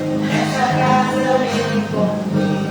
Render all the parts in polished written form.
Nessa casa eu me encontrei.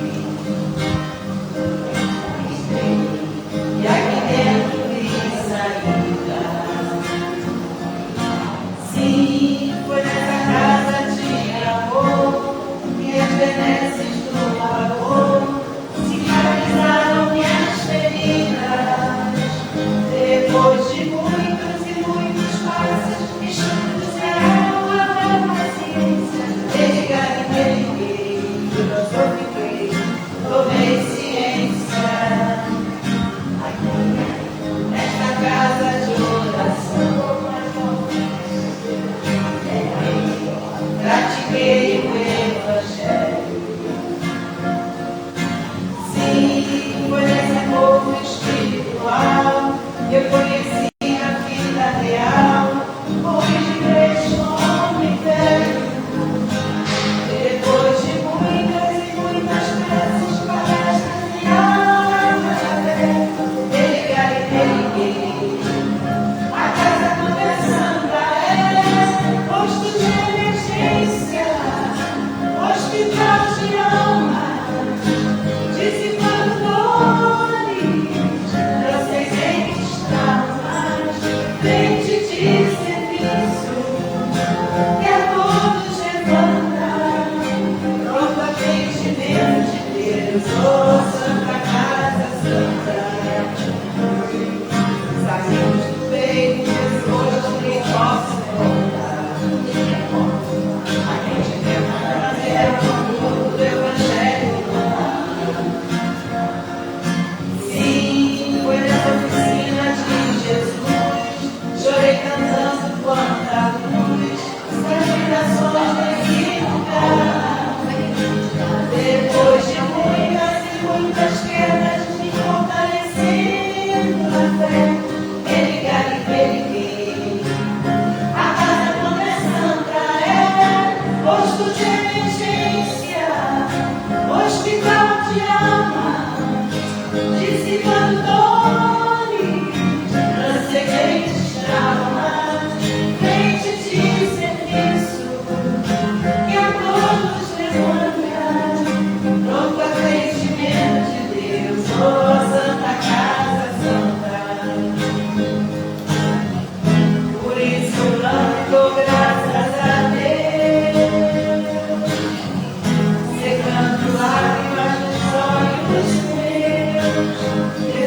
Secando lágrimas nos olhos meus.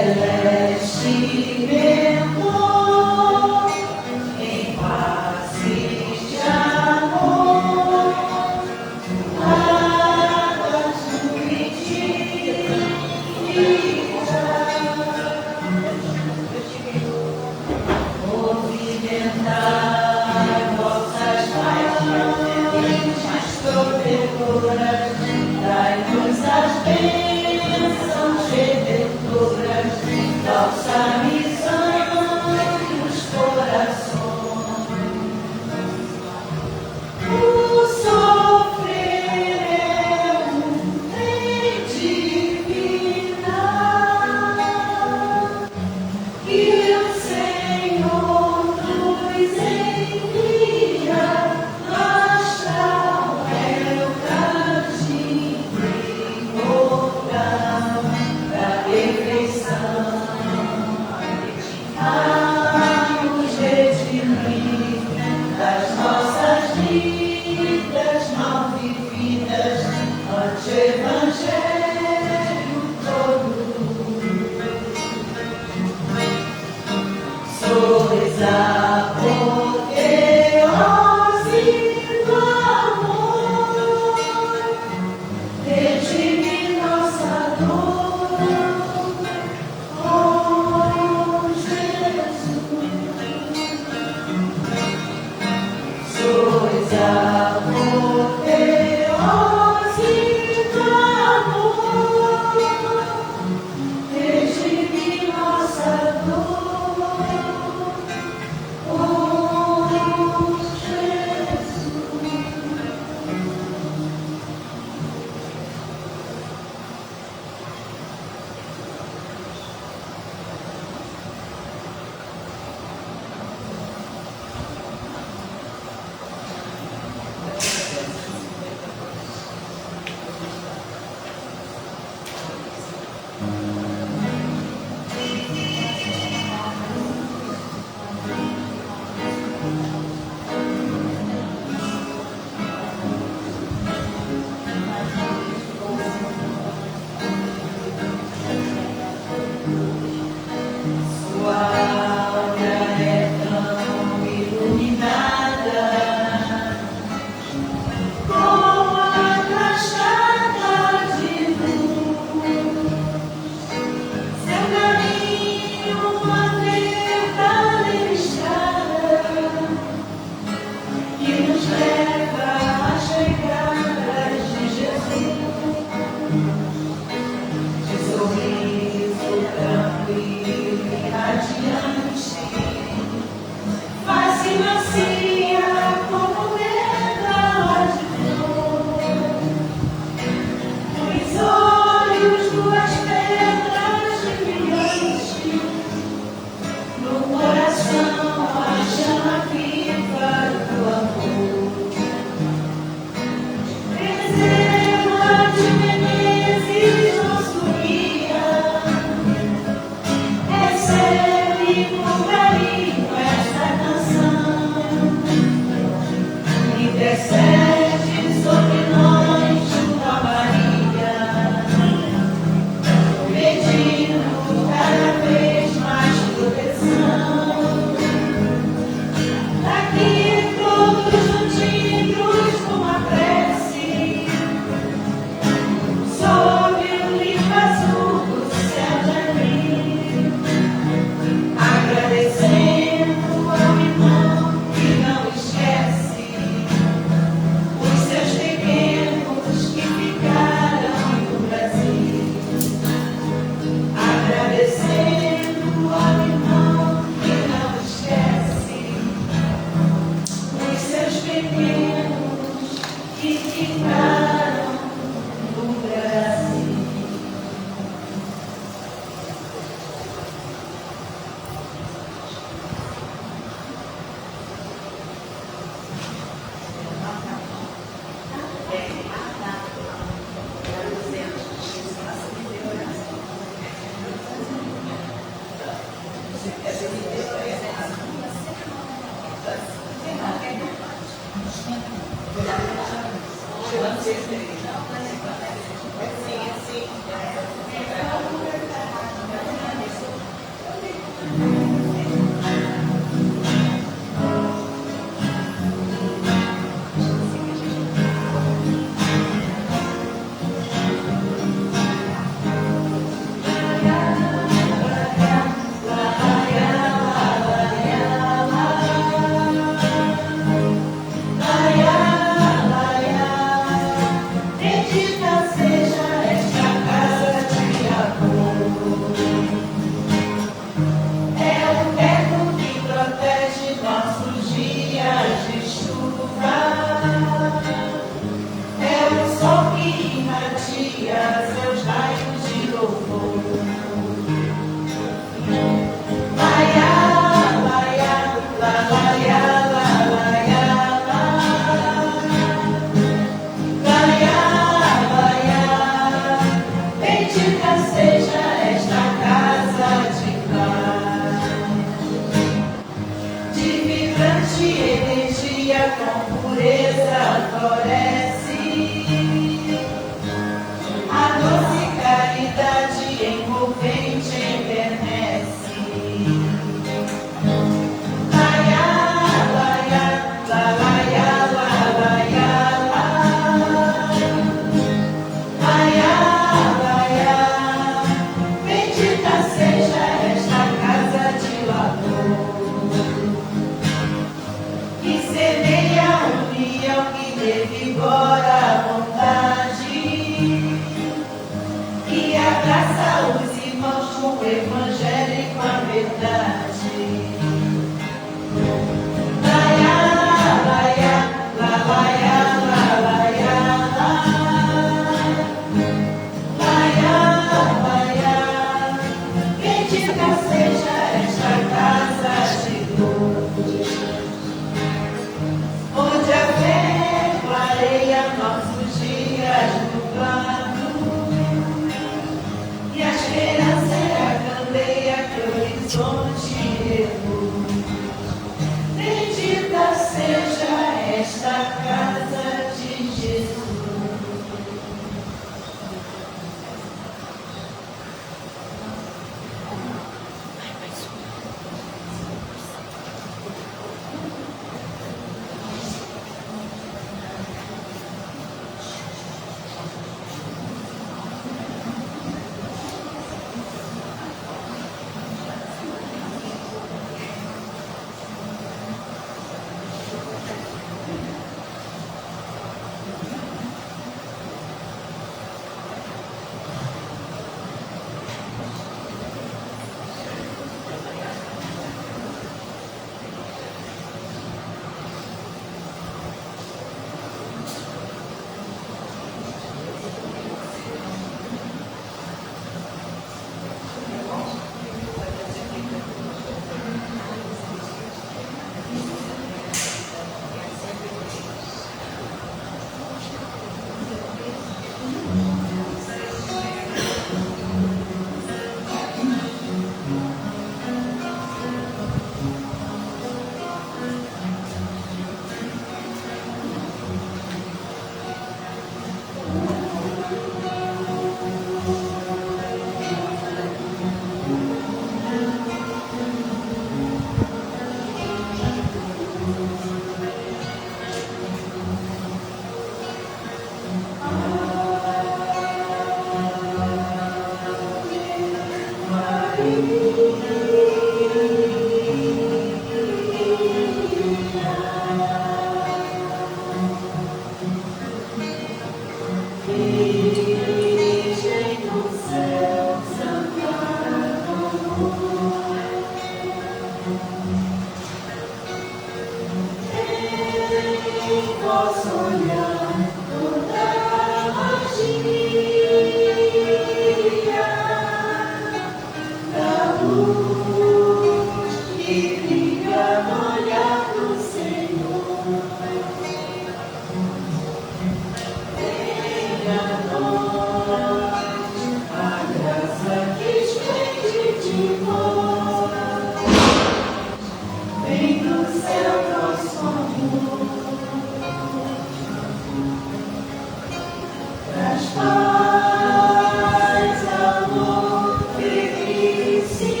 paz, amor, felicidade.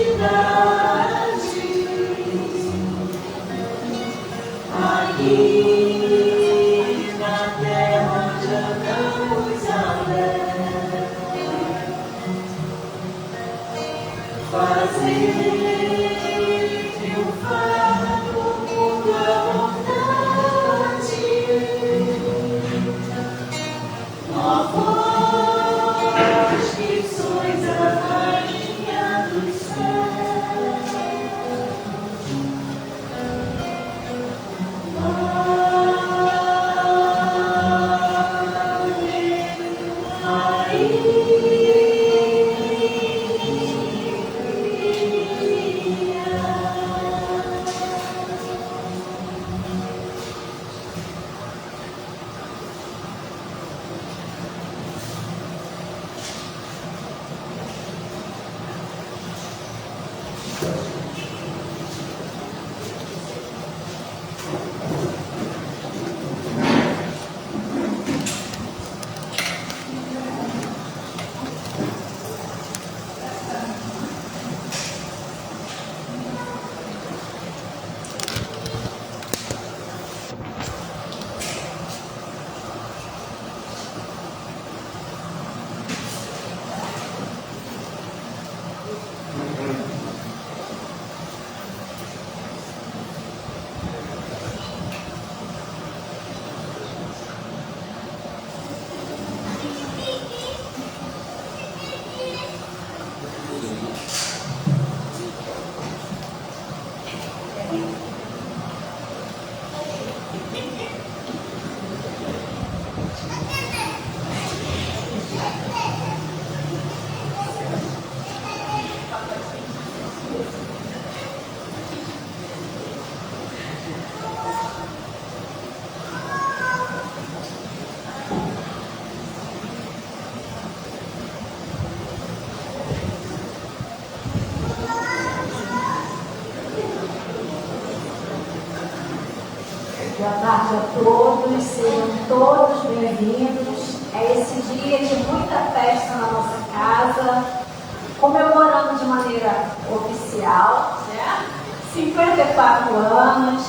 Aqui na terra onde andamos alegre, fazer triunfar o mundo à vontade. Ó vós que sois a rainha dos céus, boa tarde a todos, sejam todos bem-vindos a esse dia de muita festa na nossa casa, comemorando de maneira oficial, né? 54 anos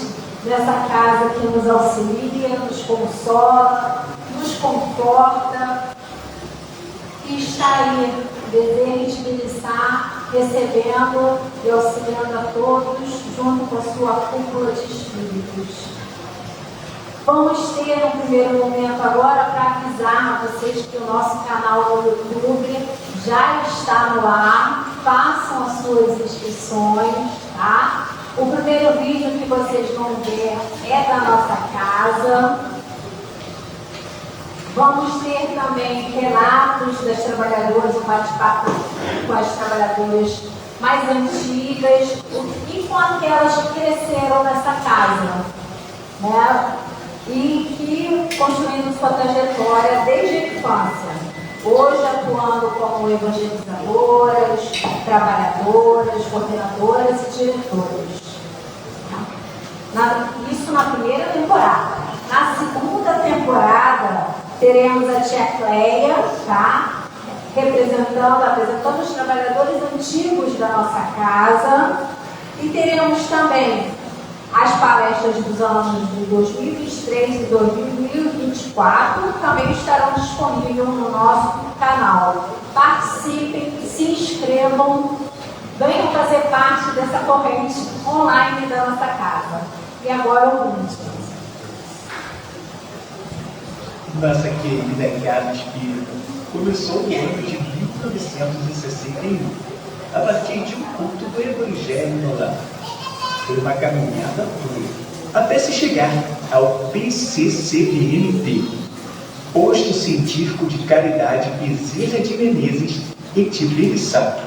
dessa casa que nos auxilia, nos consola, nos conforta e está aí, desejo de estar recebendo e auxiliando a todos junto com a sua cúpula de espíritos. Vamos ter um primeiro momento agora para avisar a vocês que o nosso canal no YouTube já está no ar. Façam as suas inscrições, tá? O primeiro vídeo que vocês vão ver é da nossa casa. Vamos ter também relatos das trabalhadoras, um bate-papo com as trabalhadoras mais antigas e com aquelas que cresceram nessa casa, né? E que construindo sua trajetória desde a infância, hoje atuando como evangelizadoras, trabalhadoras, coordenadoras e diretoras. Isso na primeira temporada. Na segunda temporada, teremos a tia Cleia, tá? Apresentando os trabalhadores antigos da nossa casa. E teremos também as palestras dos anos de 2023 e 2024 também estarão disponíveis no nosso canal. Participem, se inscrevam, venham fazer parte dessa corrente online da nossa casa. E agora o vídeo. Nossa querida Casa Espírita começou no ano de 1961, a partir de um culto do Evangelho no lar. Foi uma caminhada dura, até se chegar ao PCCVMT, Posto Científico de Caridade Bezerra de Menezes, em Tibiriçá,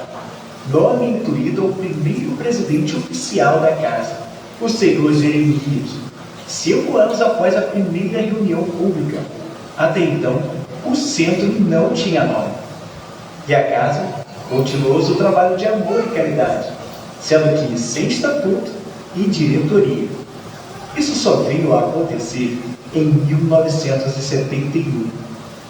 nome incluído ao primeiro presidente oficial da casa, o senhor Jeremias, 5 anos após a primeira reunião pública. Até então, o centro não tinha nome. E a casa continuou seu trabalho de amor e caridade, sendo que sem estatuto e diretoria. Isso só veio a acontecer em 1971,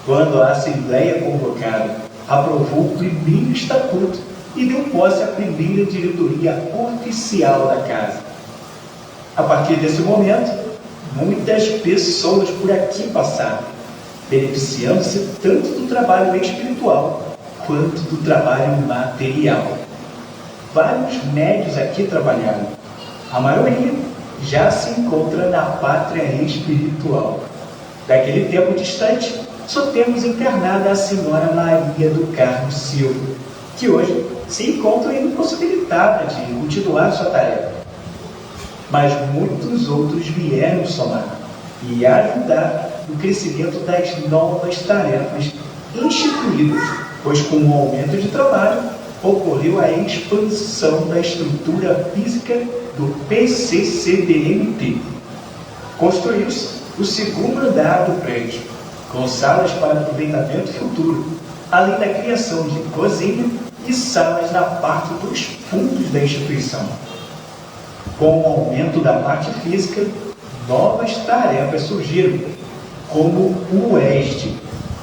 quando a Assembleia convocada aprovou o primeiro estatuto e deu posse à primeira diretoria oficial da casa. A partir desse momento, muitas pessoas por aqui passaram, beneficiando-se tanto do trabalho espiritual quanto do trabalho material. Vários médios aqui trabalharam. A maioria já se encontra na pátria espiritual. Daquele tempo distante, só temos encarnada a senhora Maria do Carmo Silva, que hoje se encontra impossibilitada de continuar sua tarefa. Mas muitos outros vieram somar e ajudar no crescimento das novas tarefas instituídas, pois com o aumento de trabalho ocorreu a expansão da estrutura física do PCCBMT. Construiu-se o segundo andar do prédio, com salas para aproveitamento futuro, além da criação de cozinha e salas na parte dos fundos da instituição. Com o aumento da parte física, novas tarefas surgiram, como o ESD,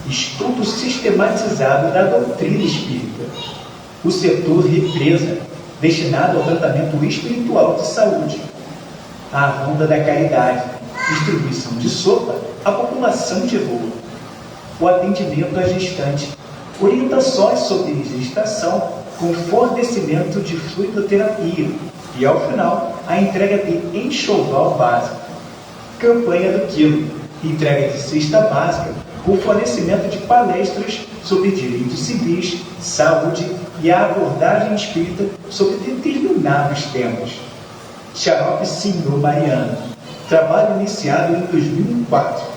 Estudo Sistematizado da Doutrina Espírita, o setor Represa, destinado ao tratamento espiritual de saúde, a Ronda da Caridade, distribuição de sopa à população de rua, o atendimento à gestante, orientações sobre gestação com fornecimento de fluidoterapia e, ao final, a entrega de enxoval básico, campanha do quilo, entrega de cesta básica com fornecimento de palestras sobre direitos civis, saúde e a abordagem espírita sobre determinados temas. Xarope Senhor Mariano, trabalho iniciado em 2004,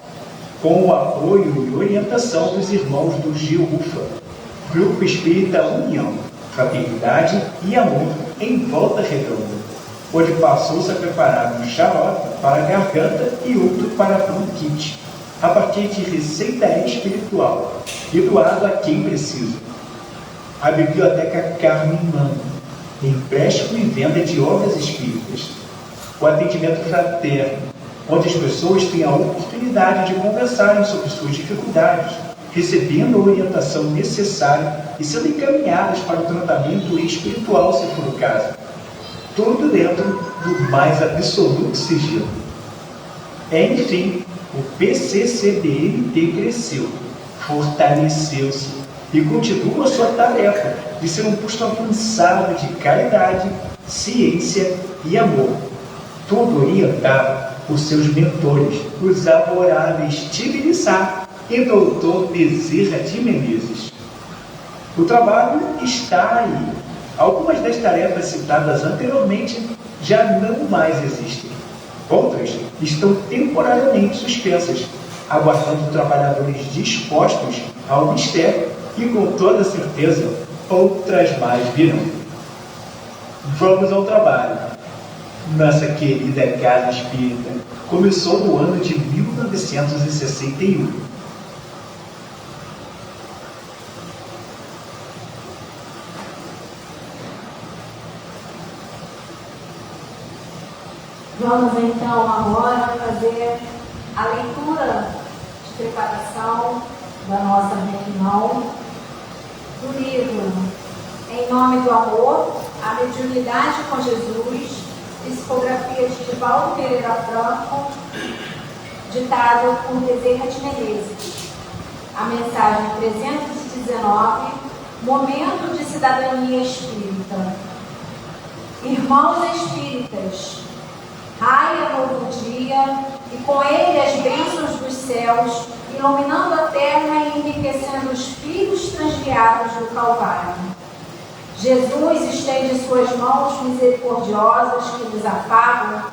com o apoio e orientação dos irmãos do GIUFA, Grupo Espírita União, Fraternidade e Amor em Volta Redonda, onde passou-se a preparar um xarope para a garganta e outro para a bronquite, a partir de receita espiritual e doado a quem precisa. A Biblioteca Carmen Mano, empréstimo e venda de obras espíritas. O atendimento fraterno, onde as pessoas têm a oportunidade de conversarem sobre suas dificuldades, recebendo a orientação necessária e sendo encaminhadas para o tratamento espiritual, se for o caso. Tudo dentro do mais absoluto sigilo. Enfim, o PCCBMT cresceu, fortaleceu-se e continua a sua tarefa de ser um posto avançado de caridade, ciência e amor. Tudo orientado por seus mentores, os amoráveis Tigre Sá e Dr. Bezerra de Menezes. O trabalho está aí. Algumas das tarefas citadas anteriormente já não mais existem. Outras estão temporariamente suspensas, aguardando trabalhadores dispostos ao mistério e, com toda certeza, outras mais virão. Vamos ao trabalho. Nossa querida Casa Espírita começou no ano de 1961. Vamos então agora fazer a leitura de preparação da nossa reunião do livro Em Nome do Amor, a Mediunidade com Jesus, psicografia de Divaldo Pereira Franco, ditado por Bezerra de Menezes. A mensagem 319, Momento de Cidadania Espírita. Irmãos espíritas, raia novo dia, e com ele as bênçãos dos céus, iluminando a terra e enriquecendo os filhos transviados do Calvário. Jesus estende suas mãos misericordiosas que nos afagam,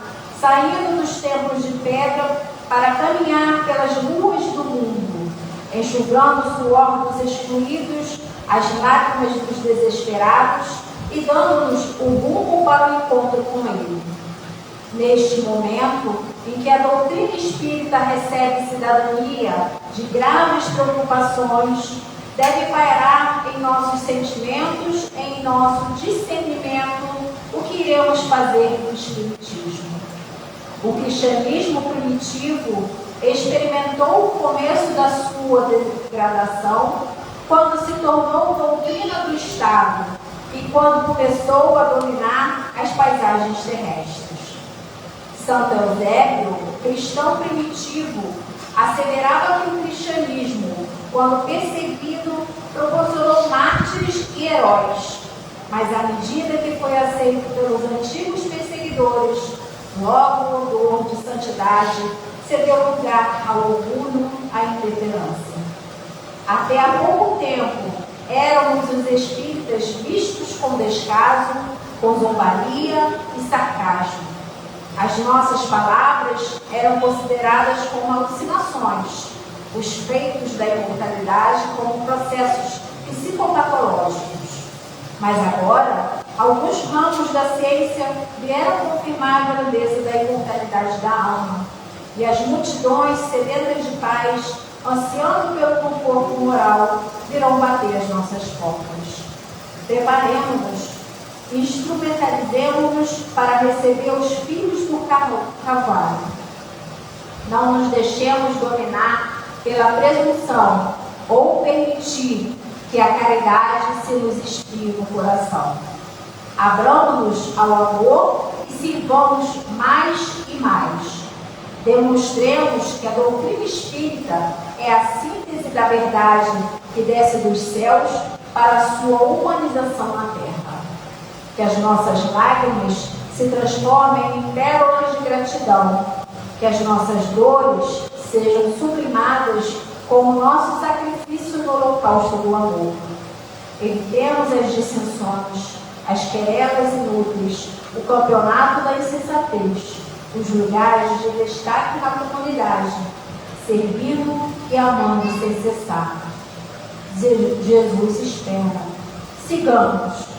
saindo dos templos de pedra para caminhar pelas ruas do mundo, enxugando o suor dos excluídos, as lágrimas dos desesperados e dando-nos o rumo para o encontro com Ele. Neste momento em que a doutrina espírita recebe cidadania de graves preocupações, deve pairar em nossos sentimentos, em nosso discernimento, o que iremos fazer no Espiritismo. O cristianismo primitivo experimentou o começo da sua degradação quando se tornou doutrina do Estado e quando começou a dominar as paisagens terrestres. Santo Eusébio, cristão primitivo, acelerava que o cristianismo, quando perseguido, proporcionou mártires e heróis, mas à medida que foi aceito pelos antigos perseguidores, logo o odor de santidade cedeu lugar ao orgulho, à intolerância. Até há pouco tempo, éramos os espíritas vistos com descaso, com zombaria e sarcasmo. As nossas palavras eram consideradas como alucinações, os feitos da imortalidade como processos psicopatológicos. Mas agora, alguns ramos da ciência vieram confirmar a grandeza da imortalidade da alma, e as multidões sedentas de paz, ansiando pelo conforto moral, virão bater as nossas portas. Preparemos-nos, instrumentalizemos-nos para receber os filhos do Calvário. Não nos deixemos dominar pela presunção ou permitir que a caridade se nos espie no coração. Abramos-nos ao amor e sirvamos mais e mais. Demonstremos que a doutrina espírita é a síntese da verdade que desce dos céus para a sua humanização na terra. Que as nossas lágrimas se transformem em pérolas de gratidão. Que as nossas dores sejam sublimadas como nosso sacrifício no holocausto do amor. Evitemos as dissensões, as querelas inúteis, o campeonato da insensatez, os lugares de destaque na comunidade, servindo e amando sem cessar. Jesus espera. Sigamos.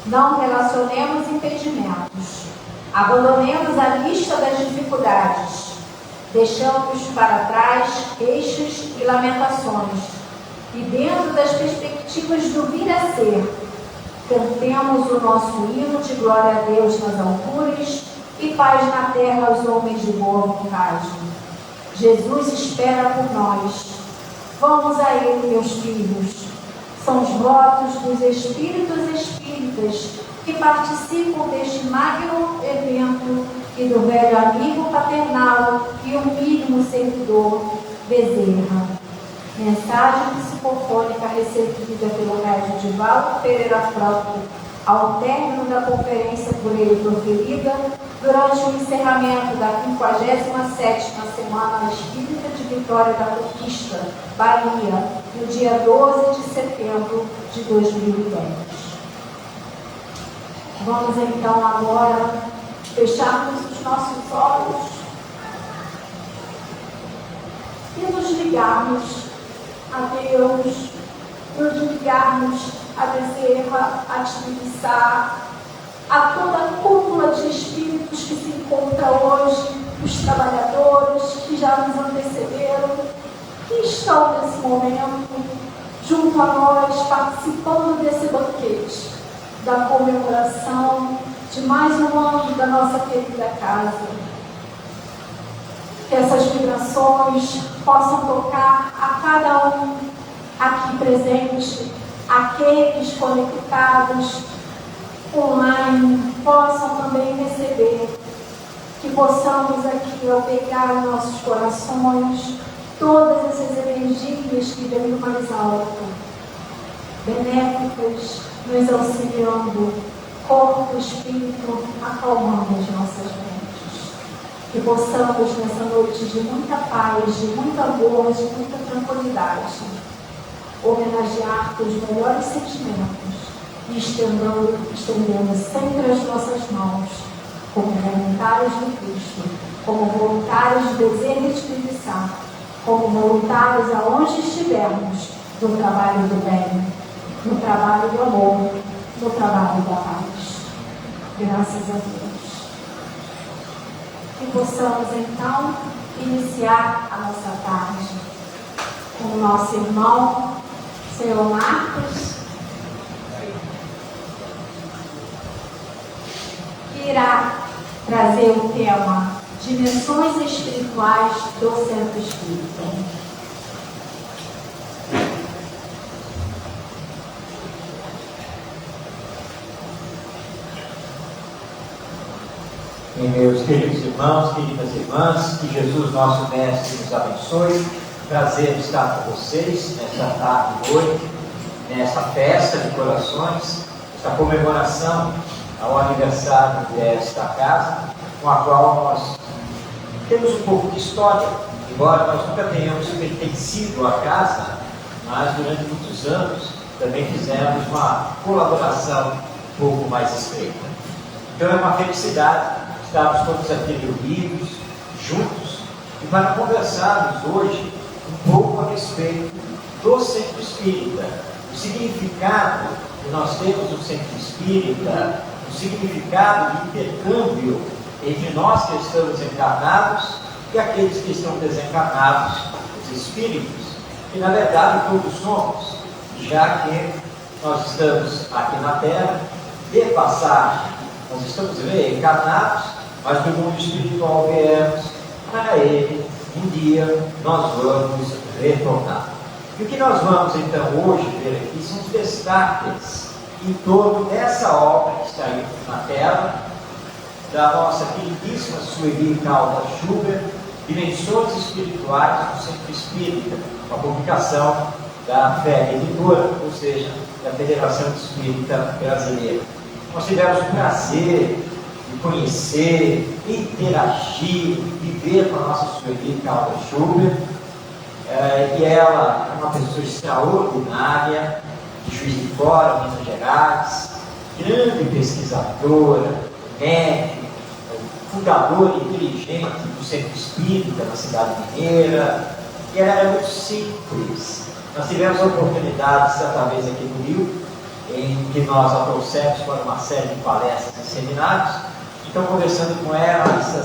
Não relacionemos impedimentos. Abandonemos a lista das dificuldades. Deixamos para trás queixas e lamentações. E dentro das perspectivas do vir a ser, cantemos o nosso hino de glória a Deus nas alturas e paz na terra aos homens de boa vontade. Jesus espera por nós. Vamos a Ele, meus filhos. São os votos dos espíritos espíritas que participam deste magno evento e do velho amigo paternal e humílimo servidor Bezerra. Mensagem psicofônica recebida pelo médium Divaldo Pereira Franco ao término da conferência por ele proferida durante o encerramento da 57ª Semana Espírita de Vitória da Conquista, Bahia, no dia 12 de setembro de 2010. Vamos então agora fecharmos os nossos olhos e nos ligarmos a Deus, nos ligarmos a Bezerra, a Tibiriçá, a toda a cúpula de espíritos que se encontra hoje, os trabalhadores que já nos antecederam, que estão nesse momento junto a nós, participando desse banquete, da comemoração de mais um ano da nossa querida casa. Que essas vibrações possam tocar a cada um aqui presente, aqueles conectados online possam também receber, que possamos aqui albergar em nossos corações todas essas energias que vêm do mais alto, benéficas, nos auxiliando, corpo e espírito, acalmando as nossas mentes. Que possamos nessa noite de muita paz, de muito amor, de muita tranquilidade, homenagear os melhores sentimentos e estendendo sempre as nossas mãos como voluntários do Cristo, como voluntários de Bezerra e Tibiriçá, como voluntários aonde estivermos, no trabalho do bem, no trabalho do amor, no trabalho da paz. Graças a Deus. Que possamos então iniciar a nossa tarde com o nosso irmão, Senhor Marcos, que irá trazer o tema Dimensões espirituais do Centro Espírita. Meus queridos irmãos, queridas irmãs, que Jesus, nosso Mestre, nos abençoe. Prazer estar com vocês nesta tarde e noite, nesta festa de corações, esta comemoração ao aniversário desta casa, com a qual nós temos um pouco de história, embora nós nunca tenhamos pertencido à casa, mas durante muitos anos também fizemos uma colaboração um pouco mais estreita. Então é uma felicidade estarmos todos aqui reunidos, juntos, e para conversarmos hoje um pouco a respeito do Centro Espírita, o significado que nós temos no Centro Espírita, o significado de intercâmbio entre nós que estamos encarnados e aqueles que estão desencarnados, os espíritos, que na verdade todos somos, já que nós estamos aqui na Terra, de passagem, nós estamos reencarnados, mas do mundo espiritual viemos para ele, um dia nós vamos retornar. E o que nós vamos então hoje ver aqui são os destaques em torno dessa obra que está aí na tela, da nossa queridíssima Sueli Caldas Schubert, Dimensões Espirituais do Centro Espírita, uma publicação da FEB Editora, ou seja, da Federação Espírita Brasileira. Nós tivemos o prazer de conhecer, interagir, viver com a nossa Sueli Caldas Schubert, e ela é uma pessoa extraordinária, de Juiz de Fora, Minas Gerais, grande pesquisadora, médica, fundadora e dirigente do Centro Espírita na cidade mineira, e ela era muito simples. Nós tivemos a oportunidade, certa vez aqui no Rio, em que nós a trouxemos para uma série de palestras e seminários. Então, conversando com ela, ela disse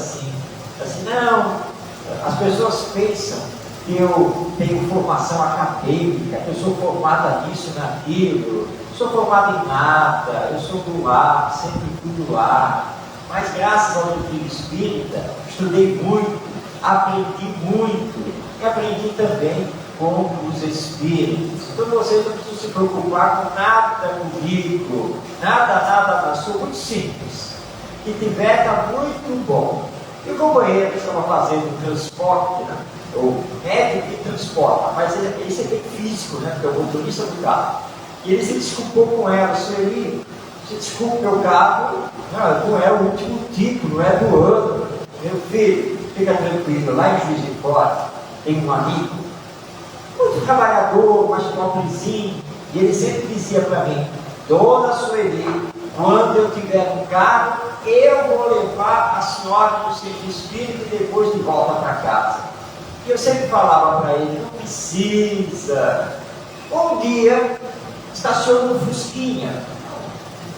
assim, não, as pessoas pensam que eu tenho formação acadêmica, que eu sou formada nisso, naquilo, sou formada em nada, eu sou do ar, sempre fui do ar, mas graças ao doutrina espírita, estudei muito, aprendi muito, e aprendi também com os espíritos. Então vocês não precisam se preocupar com nada comigo, nada, mas sou muito simples. Que tiver está muito bom. E o companheiro que estava fazendo transporte, né? O médico que transporta, mas esse é bem físico, né? Porque é o motorista do carro. E ele se desculpou com ela, Sueli, se desculpa meu carro, não é o último tipo, não é do ano. Meu filho, fica tranquilo, lá em Juiz de Fora tem um amigo, muito trabalhador, mas pobrezinho, e ele sempre dizia para mim, Dona Sueli, quando eu tiver um carro, eu vou levar a senhora no Centro Espírita e depois de volta para casa. E eu sempre falava para ele, não precisa. Um dia, estaciono no Fusquinha,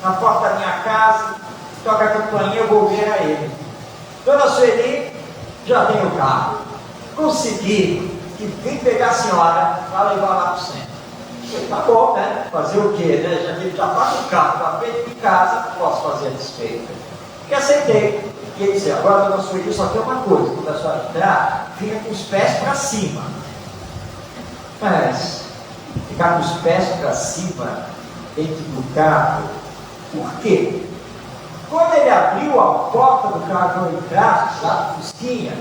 na porta da minha casa, toca a campainha, eu vou ver a ele. Dona Sueli, já tem o carro. Consegui, que vim pegar a senhora para levar lá para o centro. Tá bom, né? Fazer o quê, né? Já paga o carro para frente de casa, posso fazer a despeita. E aceitei. E ele disse, agora Dona Sueli, só tem uma coisa, quando a senhora entrar, fica com os pés para cima. Mas, ficar com os pés para cima dentro do carro, por quê? Quando ele abriu a porta do carro para eu entrar, lá no Fusquinha,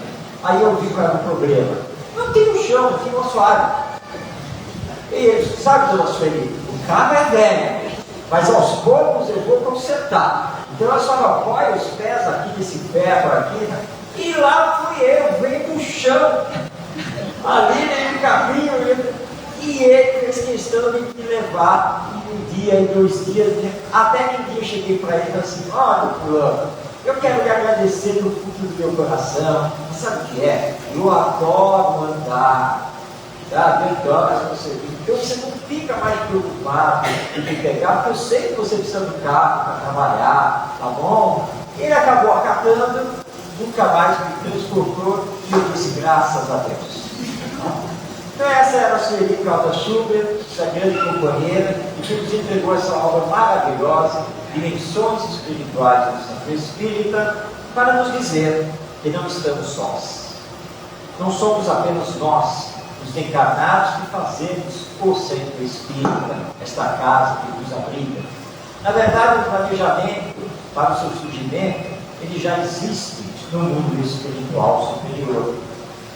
aí eu vi qual era o problema. Não tem no chão, aqui no assoalho. E ele disse, sabe, Dona Sueli, o carro é velho, mas aos poucos eu vou consertar. Então eu só apoio os pés aqui, desse ferro aqui, né? E lá fui eu, veio do chão, ali no caminho, e ele fez questão de me levar um dia, em 2 dias, até que um dia eu cheguei para ele e falei assim, olha, fulano, eu quero lhe agradecer do fundo do meu coração, sabe o que é? Eu adoro andar, sabe? Eu adoro você. Então você não fica mais preocupado em me pegar, porque eu sei que você precisa do carro para trabalhar, tá bom? Ele acabou acatando, nunca mais me transportou, e eu disse, graças a Deus. Então essa era a Sueli Caldas Schubert, essa grande companheira, que nos entregou essa obra maravilhosa, Dimensões Espirituais do Centro Espírita, para nos dizer que não estamos sós. Não somos apenas nós, os encarnados, que fazemos o Centro Espírita, esta casa que nos abriga. Na verdade, o planejamento para o seu surgimento, ele já existe no mundo espiritual superior.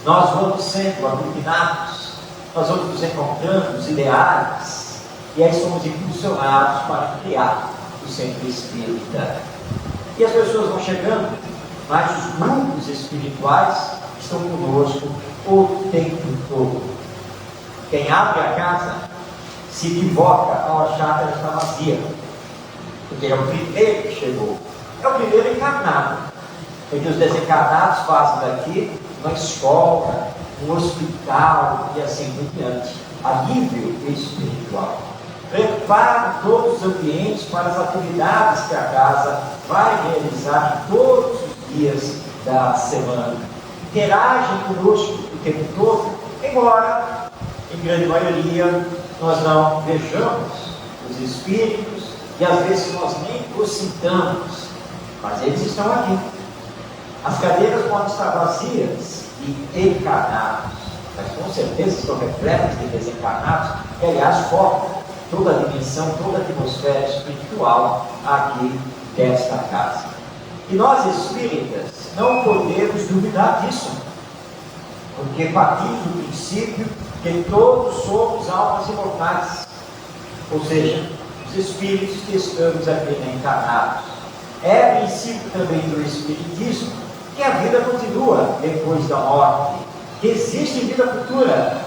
Nós vamos sendo aglutinados, nós vamos nos encontrando os ideais, e aí somos impulsionados para criar o Centro Espírita. E as pessoas vão chegando, mas os grupos espirituais estão conosco o tempo todo. Quem abre a casa se equivoca ao achar que ela está vazia, porque é o primeiro que chegou, é o primeiro encarnado, porque os desencarnados fazem daqui uma escola, um hospital e assim por diante, a nível espiritual. Prepara todos os ambientes para as atividades que a casa vai realizar todos os dias da semana. Interagem conosco o tempo todo, embora, em grande maioria, nós não vejamos os espíritos e às vezes nós nem os sintamos, mas eles estão aqui. As cadeiras podem estar vazias e encarnados, mas com certeza estão repletas de desencarnados, que aliás formam toda a dimensão, toda a atmosfera espiritual aqui desta casa. E nós espíritas não podemos duvidar disso, porque partimos do princípio que todos somos almas imortais, ou seja, os espíritos que estamos aqui encarnados. É princípio também do Espiritismo que a vida continua depois da morte, que existe vida futura,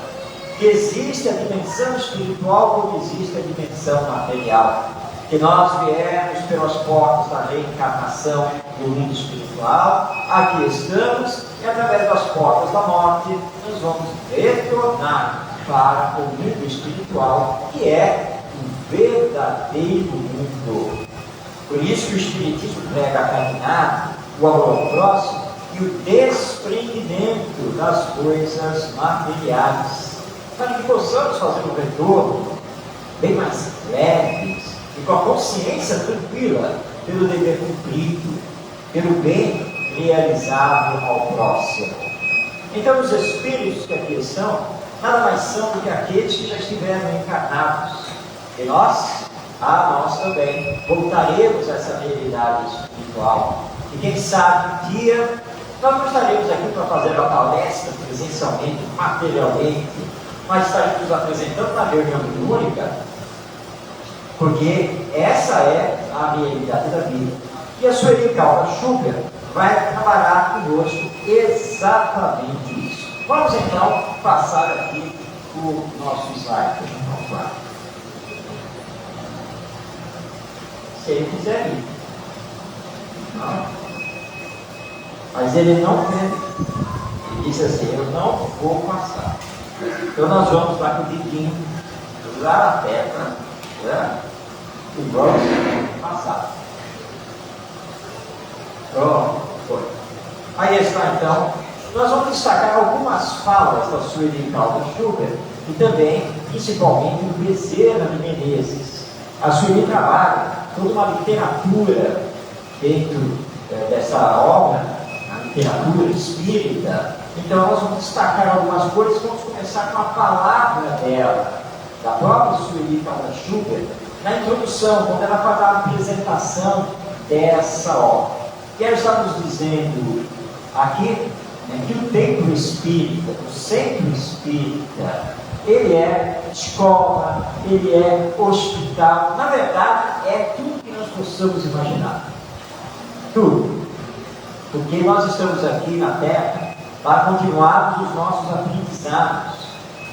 que existe a dimensão espiritual como existe a dimensão material, que nós viemos pelas portas da reencarnação do mundo espiritual, aqui estamos, e através das portas da morte nós vamos retornar para o mundo espiritual, que é o verdadeiro mundo. Por isso que o Espiritismo prega a caminhada, o amor ao próximo e o desprendimento das coisas materiais, para que possamos fazer um retorno bem mais leves e com a consciência tranquila pelo dever cumprido, pelo bem realizado ao próximo. Então, os espíritos que aqui estão nada mais são do que aqueles que já estiveram encarnados, e nós também voltaremos a essa realidade espiritual. E quem sabe um dia nós não estaremos aqui para fazer a palestra presencialmente, materialmente, mas estaremos nos apresentando na reunião única, porque essa é a realidade da vida. E a Sueli Calda Schubert vai trabalhar conosco exatamente isso. Vamos então passar aqui o nosso slide. Se ele quiser ir. Não. Mas ele não quer. Ele disse assim: eu não vou passar. Então nós vamos lá com o dedinho, usar a tecla, né? E vamos passar. Pronto, foi. Aí está então. Nós vamos destacar algumas falas da Sueli Calda Schubert e também, principalmente, o Bezerra de Menezes. A Sueli trabalha toda uma literatura dentro dessa obra, a literatura espírita. Então nós vamos destacar algumas coisas. Vamos começar com a palavra dela, da própria Sueli Calda Schubert, na introdução, quando ela faz a apresentação dessa obra. E ela está nos dizendo aqui, né, que o templo espírita, o centro espírita, ele é escola, ele é hospital, na verdade é tudo que nós possamos imaginar. Tudo. Porque nós estamos aqui na Terra para continuarmos os nossos aprendizados,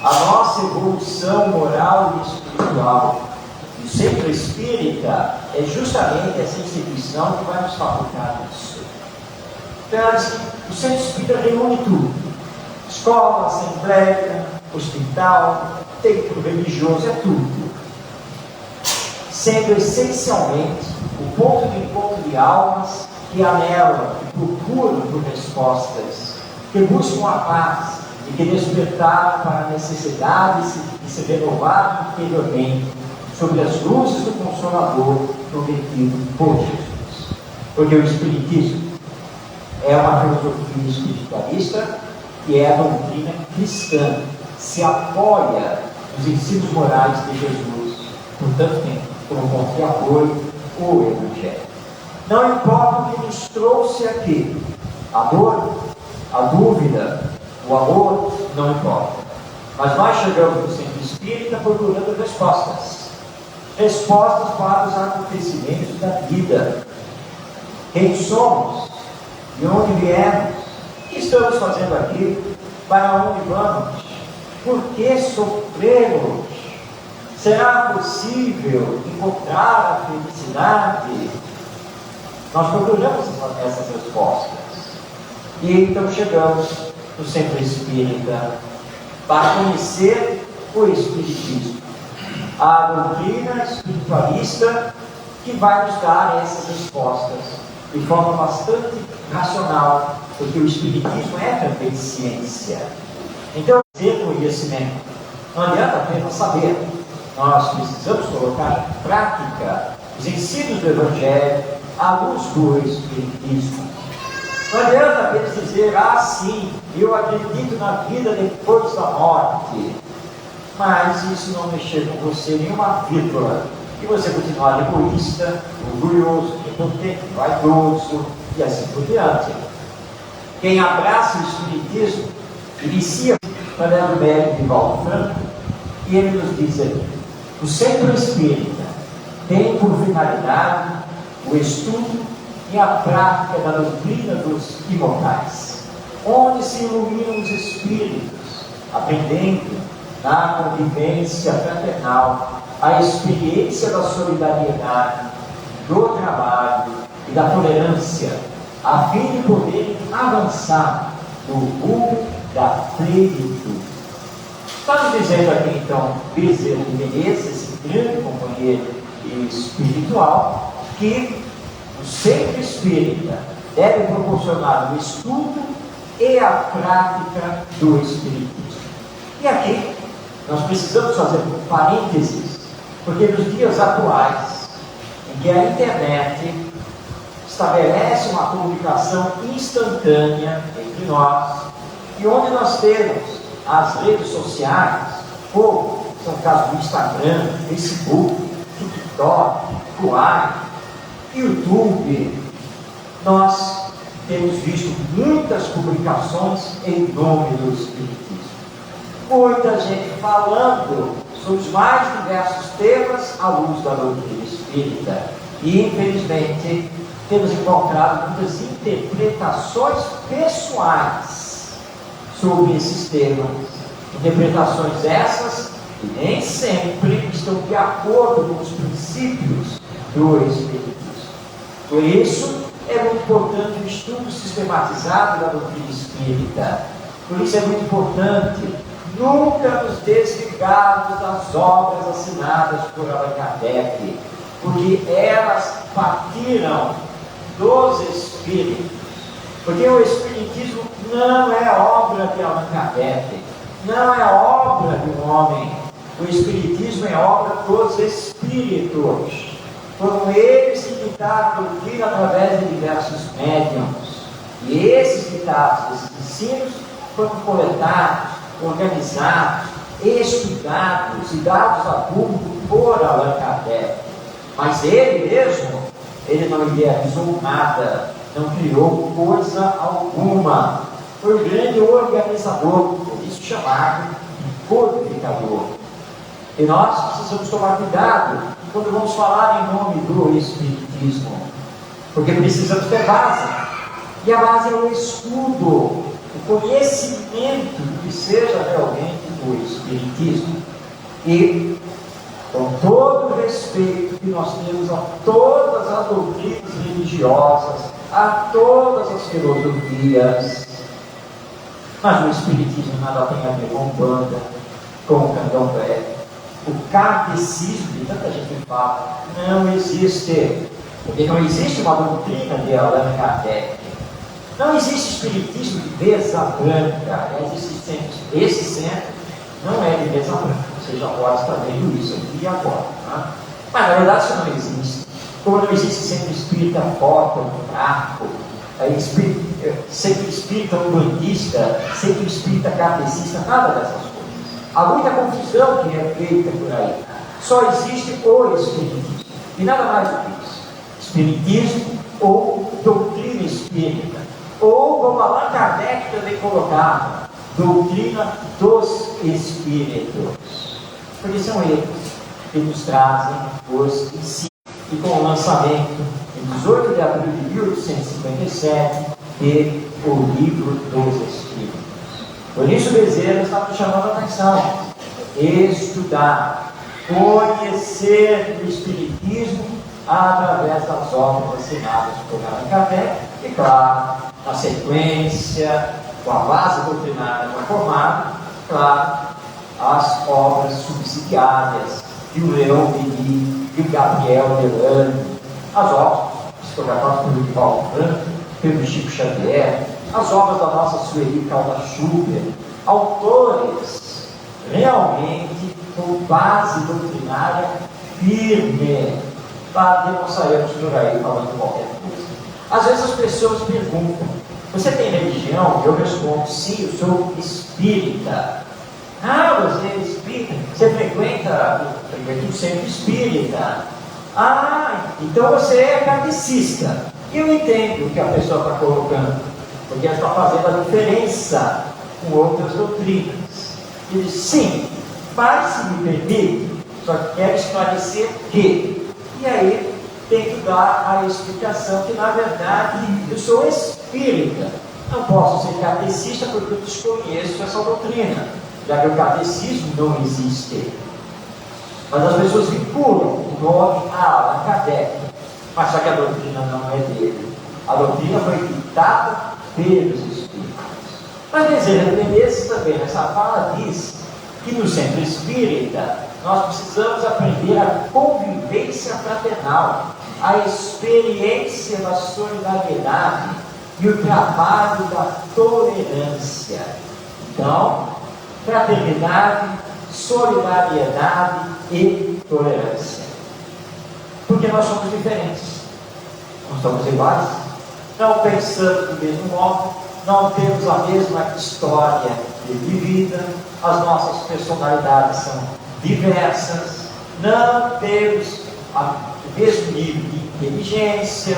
a nossa evolução moral e espiritual. O centro espírita é justamente essa instituição que vai nos facultar isso. Então, o centro espírita reúne tudo: escola, assembleia, hospital, templo religioso, é tudo. Sendo essencialmente o ponto de encontro de almas que anelam, que procuram por respostas, que buscam a paz e que despertaram para a necessidade de se renovar interiormente sobre as luzes do Consolador prometido por Jesus. Porque o Espiritismo é uma filosofia espiritualista que é a doutrina cristã, se apoia nos ensinos morais de Jesus por tanto tempo, como ponto de apoio o Evangelho. Não importa o que nos trouxe aqui, a dor, a dúvida, o amor, não importa. Mas nós chegamos no centro espírita procurando respostas. Respostas para os acontecimentos da vida. Quem somos? De onde viemos? O que estamos fazendo aqui? Para onde vamos? Por que sofremos? Será possível encontrar a felicidade? Nós procuramos essas respostas. E então chegamos no centro espírita para conhecer o Espiritismo, a doutrina espiritualista que vai nos dar essas respostas de forma bastante racional, porque o Espiritismo é também ciência. Então, ter conhecimento não adianta apenas saber, nós precisamos colocar em prática os ensinos do Evangelho à luz do Espiritismo. Não adianta apenas dizer, sim, eu acredito na vida depois da morte, mas isso não mexer com você nenhuma vírgula, e você continuar egoísta, orgulhoso, impotente, vaidoso, e assim por diante. Quem abraça o Espiritismo, inicia o médico de Valdo Franco, e ele nos diz aqui, o centro espírita tem por finalidade o estudo e a prática da doutrina dos imortais, onde se iluminam os espíritos, aprendendo na convivência fraternal a experiência da solidariedade, do trabalho e da tolerância, a fim de poderem avançar no rumo da plenitude. Está nos dizendo aqui então Bezerra de Menezes, esse grande companheiro espiritual, que o centro espírita deve proporcionar o estudo e a prática do Espiritismo. E aqui nós precisamos fazer um parênteses, porque nos dias atuais, em que a internet estabelece uma comunicação instantânea entre nós, e onde nós temos as redes sociais, como são o caso do Instagram, Facebook, TikTok, Quai, YouTube, nós temos visto muitas publicações em nome do Espiritismo. Muita gente falando sobre os mais diversos temas à luz da doutrina espírita. E, infelizmente, temos encontrado muitas interpretações pessoais sobre esses temas. Interpretações essas que nem sempre estão de acordo com os princípios do Espiritismo. Por isso, é muito importante o estudo sistematizado da doutrina espírita. Por isso é muito importante nunca nos desligarmos das obras assinadas por Allan Kardec, porque elas partiram dos Espíritos. Porque o Espiritismo não é obra de Allan Kardec, não é obra de um homem. O Espiritismo é obra dos Espíritos. Foram eles que ditaram a doutrina através de diversos médiuns. E esses ditados, esses ensinos, foram coletados, organizados, estudados e dados a público por Allan Kardec. Mas ele mesmo, ele não idealizou nada, não criou coisa alguma. Foi um grande organizador, por isso chamado de codificador. E nós precisamos tomar cuidado quando vamos falar em nome do Espiritismo, porque precisamos ter base, e a base é o estudo, o conhecimento do que seja realmente o Espiritismo. E com todo o respeito que nós temos a todas as doutrinas religiosas, a todas as filosofias, mas o Espiritismo nada tem a ver com banda, com candomblé. O catecismo, que tanta gente fala, não existe, porque não existe uma doutrina de Allan Kardec. Não existe espiritismo de mesa branca. Esse centro não é de mesa branca. Você já pode estar vendo isso aqui e agora. Tá? Mas na verdade isso não existe. Como não existe centro espírita forte, fraco, Sempre espírita umbandista, sempre espírita kardecista, nada dessas coisas. Há muita confusão que é feita por aí. Só existe o espiritismo, e nada mais do que isso. Espiritismo ou doutrina espírita, ou como Allan Kardec também colocava, doutrina dos espíritos. Porque são eles que nos trazem os ensinos. E com o lançamento, em 18 de abril de 1857, de O Livro dos Espíritos. Por isso, Bezerra está nos chamando a atenção. Estudar, conhecer o Espiritismo através das obras assinadas por Allan Kardec, e claro, na sequência, com a base doutrinária conformada, claro, as obras subsidiárias de o Leão Denis, de Gabriel Delane, as obras psicografadas pelo Paulo Franco, pelo Chico Xavier, as obras da nossa Sueli Calda Schubert, autores realmente com base doutrinária firme, para que não saímos por aí falando qualquer coisa. Às vezes as pessoas perguntam: você tem religião? Eu respondo: sim, eu sou espírita. Ah, você é espírita? Você frequenta o centro espírita? Ah, então você é kardecista. E eu entendo o que a pessoa está colocando, porque ela está fazendo a diferença com outras doutrinas. Ele diz: sim, mas se me permite, só quero esclarecer que. E aí tem que dar a explicação que, na verdade, eu sou espírita. Não posso ser kardecista porque eu desconheço essa doutrina, já que o kardecismo não existe. Mas as pessoas vinculam o nome a Allan Kardec, mas só que a doutrina não é dele. A doutrina foi ditada pelos espíritos. Mas Bezerra de Menezes também nessa fala diz que no centro espírita nós precisamos aprender a convivência fraternal, a experiência da solidariedade e o trabalho da tolerância. Então, fraternidade, solidariedade e tolerância. Porque nós somos diferentes. Não somos iguais, não pensamos do mesmo modo, não temos a mesma história de vida, as nossas personalidades são diversas, não temos o mesmo nível de inteligência,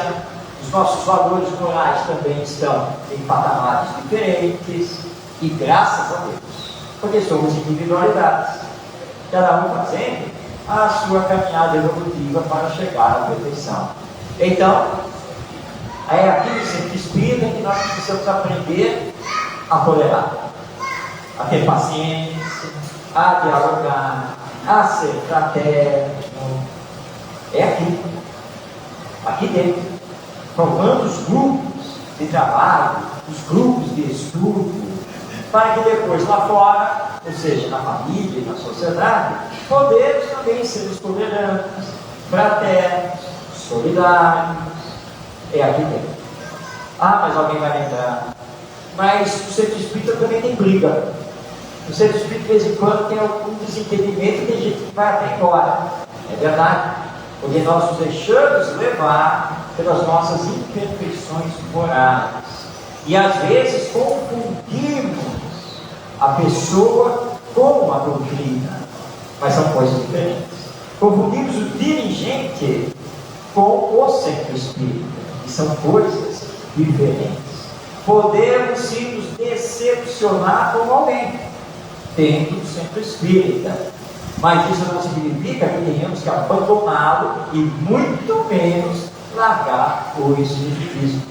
os nossos valores morais também estão em patamares diferentes, e graças a Deus, porque somos individualidades, cada um fazendo a sua caminhada evolutiva para chegar à perfeição. Então, é aqui no centro espírita que nós precisamos aprender a tolerar, a ter paciência, a dialogar, a ser fraterno. É aqui dentro, formando os grupos de trabalho, os grupos de estudo, para que depois lá fora, ou seja, na família e na sociedade, podemos também ser tolerantes, fraternos, solidários. É aqui dentro. Ah, mas alguém vai lembrar. Mas o centro espírita também tem briga. O centro espírita, de vez em quando, tem algum desentendimento e tem gente que vai até embora. É verdade. Porque nós nos deixamos levar pelas nossas imperfeições morais. E às vezes confundimos a pessoa com a doutrina. Mas são coisas diferentes. Confundimos o dirigente com o centro espírita. E são coisas diferentes. Podemos sim nos decepcionar com alguém dentro do centro espírita, mas isso não significa que tenhamos que abandoná-lo e muito menos largar o espiritismo.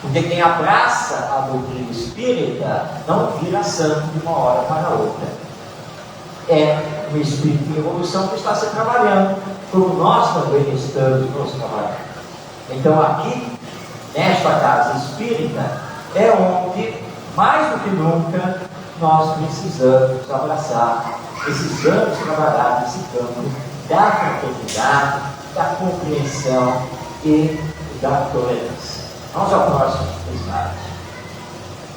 Porque quem abraça a doutrina espírita não vira santo de uma hora para outra. É o espírito de evolução que está se trabalhando, como nós também estamos nos trabalhando. Então aqui, nesta casa espírita, é onde, mais do que nunca, nós precisamos abraçar, precisamos trabalhar nesse campo da fraternidade, da compreensão e da tolerância. Vamos ao próximo slide.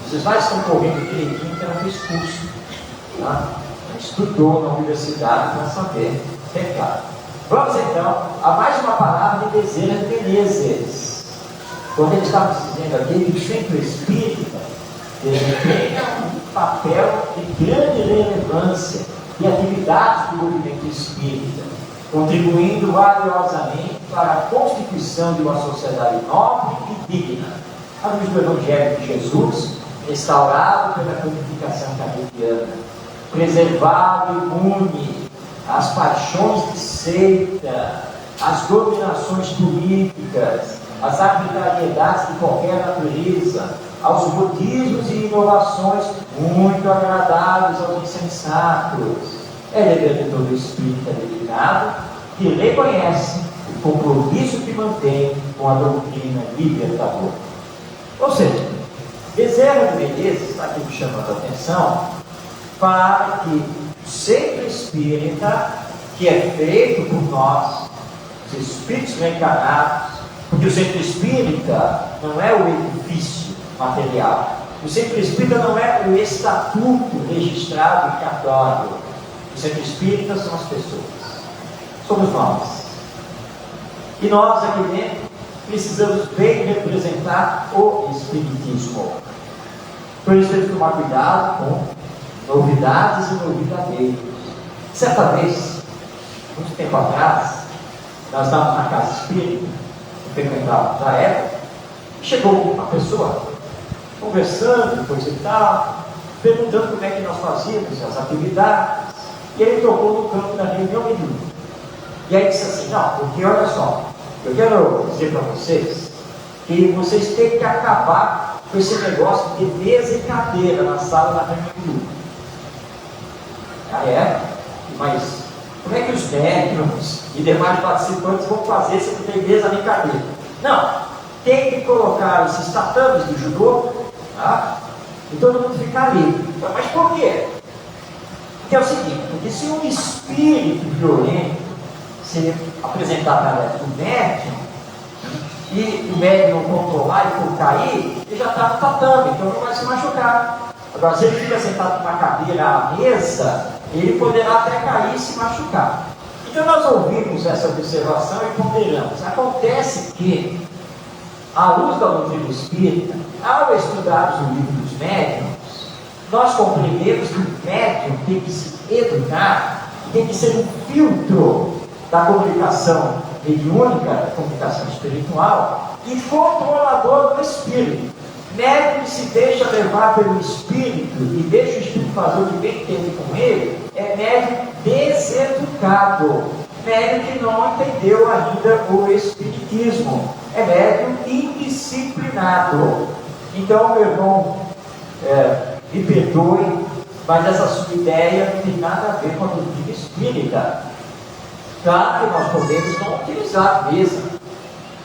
Os slides estão correndo direitinho, que eu não fiz curso. Tá? Estudou na universidade para saber, é claro. Vamos então a mais uma palavra de Bezerra de Menezes. quando ele estava dizendo aqui que o centro espírita desempenha um papel de grande relevância e atividades do movimento espírita, contribuindo valiosamente para a constituição de uma sociedade nobre e digna, à luz do Evangelho de Jesus, restaurado pela codificação kardeciana, preservado e imune às paixões de seita, às dominações políticas, às arbitrariedades de qualquer natureza, aos modismos e inovações muito agradáveis aos insensatos. É dever de todo espírita dedicado que reconhece o compromisso que mantém com a doutrina libertadora. Ou seja, Bezerra de Menezes está aqui me chamando a atenção para que o centro espírita, que é feito por nós, os espíritos reencarnados, porque o centro espírita não é o edifício material, o centro espírita não é o estatuto registrado em cartório, o centro espírita são as pessoas, somos nós. E nós aqui dentro precisamos bem representar o espiritismo. Por isso temos que tomar cuidado com novidades e novidadeiros. Certa vez, muito tempo atrás, nós estávamos na casa espírita, frequentávamos a época, chegou uma pessoa conversando, coisa e tal, perguntando como é que nós fazíamos as atividades, e ele tocou no campo da reunião mediúnica. E aí disse assim: não, porque olha só, eu quero dizer para vocês que vocês têm que acabar com esse negócio de mesa e cadeira na sala da reunião mediúnica. Mas como é que os médicos e demais participantes vão fazer se não tem mesa nem cadeira? Não, tem que colocar esses tatames de judô, tá? E todo mundo ficar ali. Mas por quê? Porque é o seguinte, porque se um espírito violento se apresentar para o médium e o médium controlar e for cair, ele já está no tatame, então não vai se machucar. Agora, se ele fica sentado numa cadeira à mesa, ele poderá até cair e se machucar. Então nós ouvimos essa observação e ponderamos. Acontece que, à luz da doutrina espírita, ao estudarmos o livro dos médiuns, nós compreendemos que o médium tem que se educar, tem que ser um filtro da comunicação mediúnica, da comunicação espiritual, e controlador do espírito. Médium que se deixa levar pelo espírito e deixa o espírito fazer o que bem entende com ele, é médium deseducado, médium que não entendeu ainda o espiritismo, é médium indisciplinado. Então, meu irmão, me perdoe, mas essa sua ideia não tem nada a ver com a doutrina espírita. Claro que nós podemos não utilizar a mesa.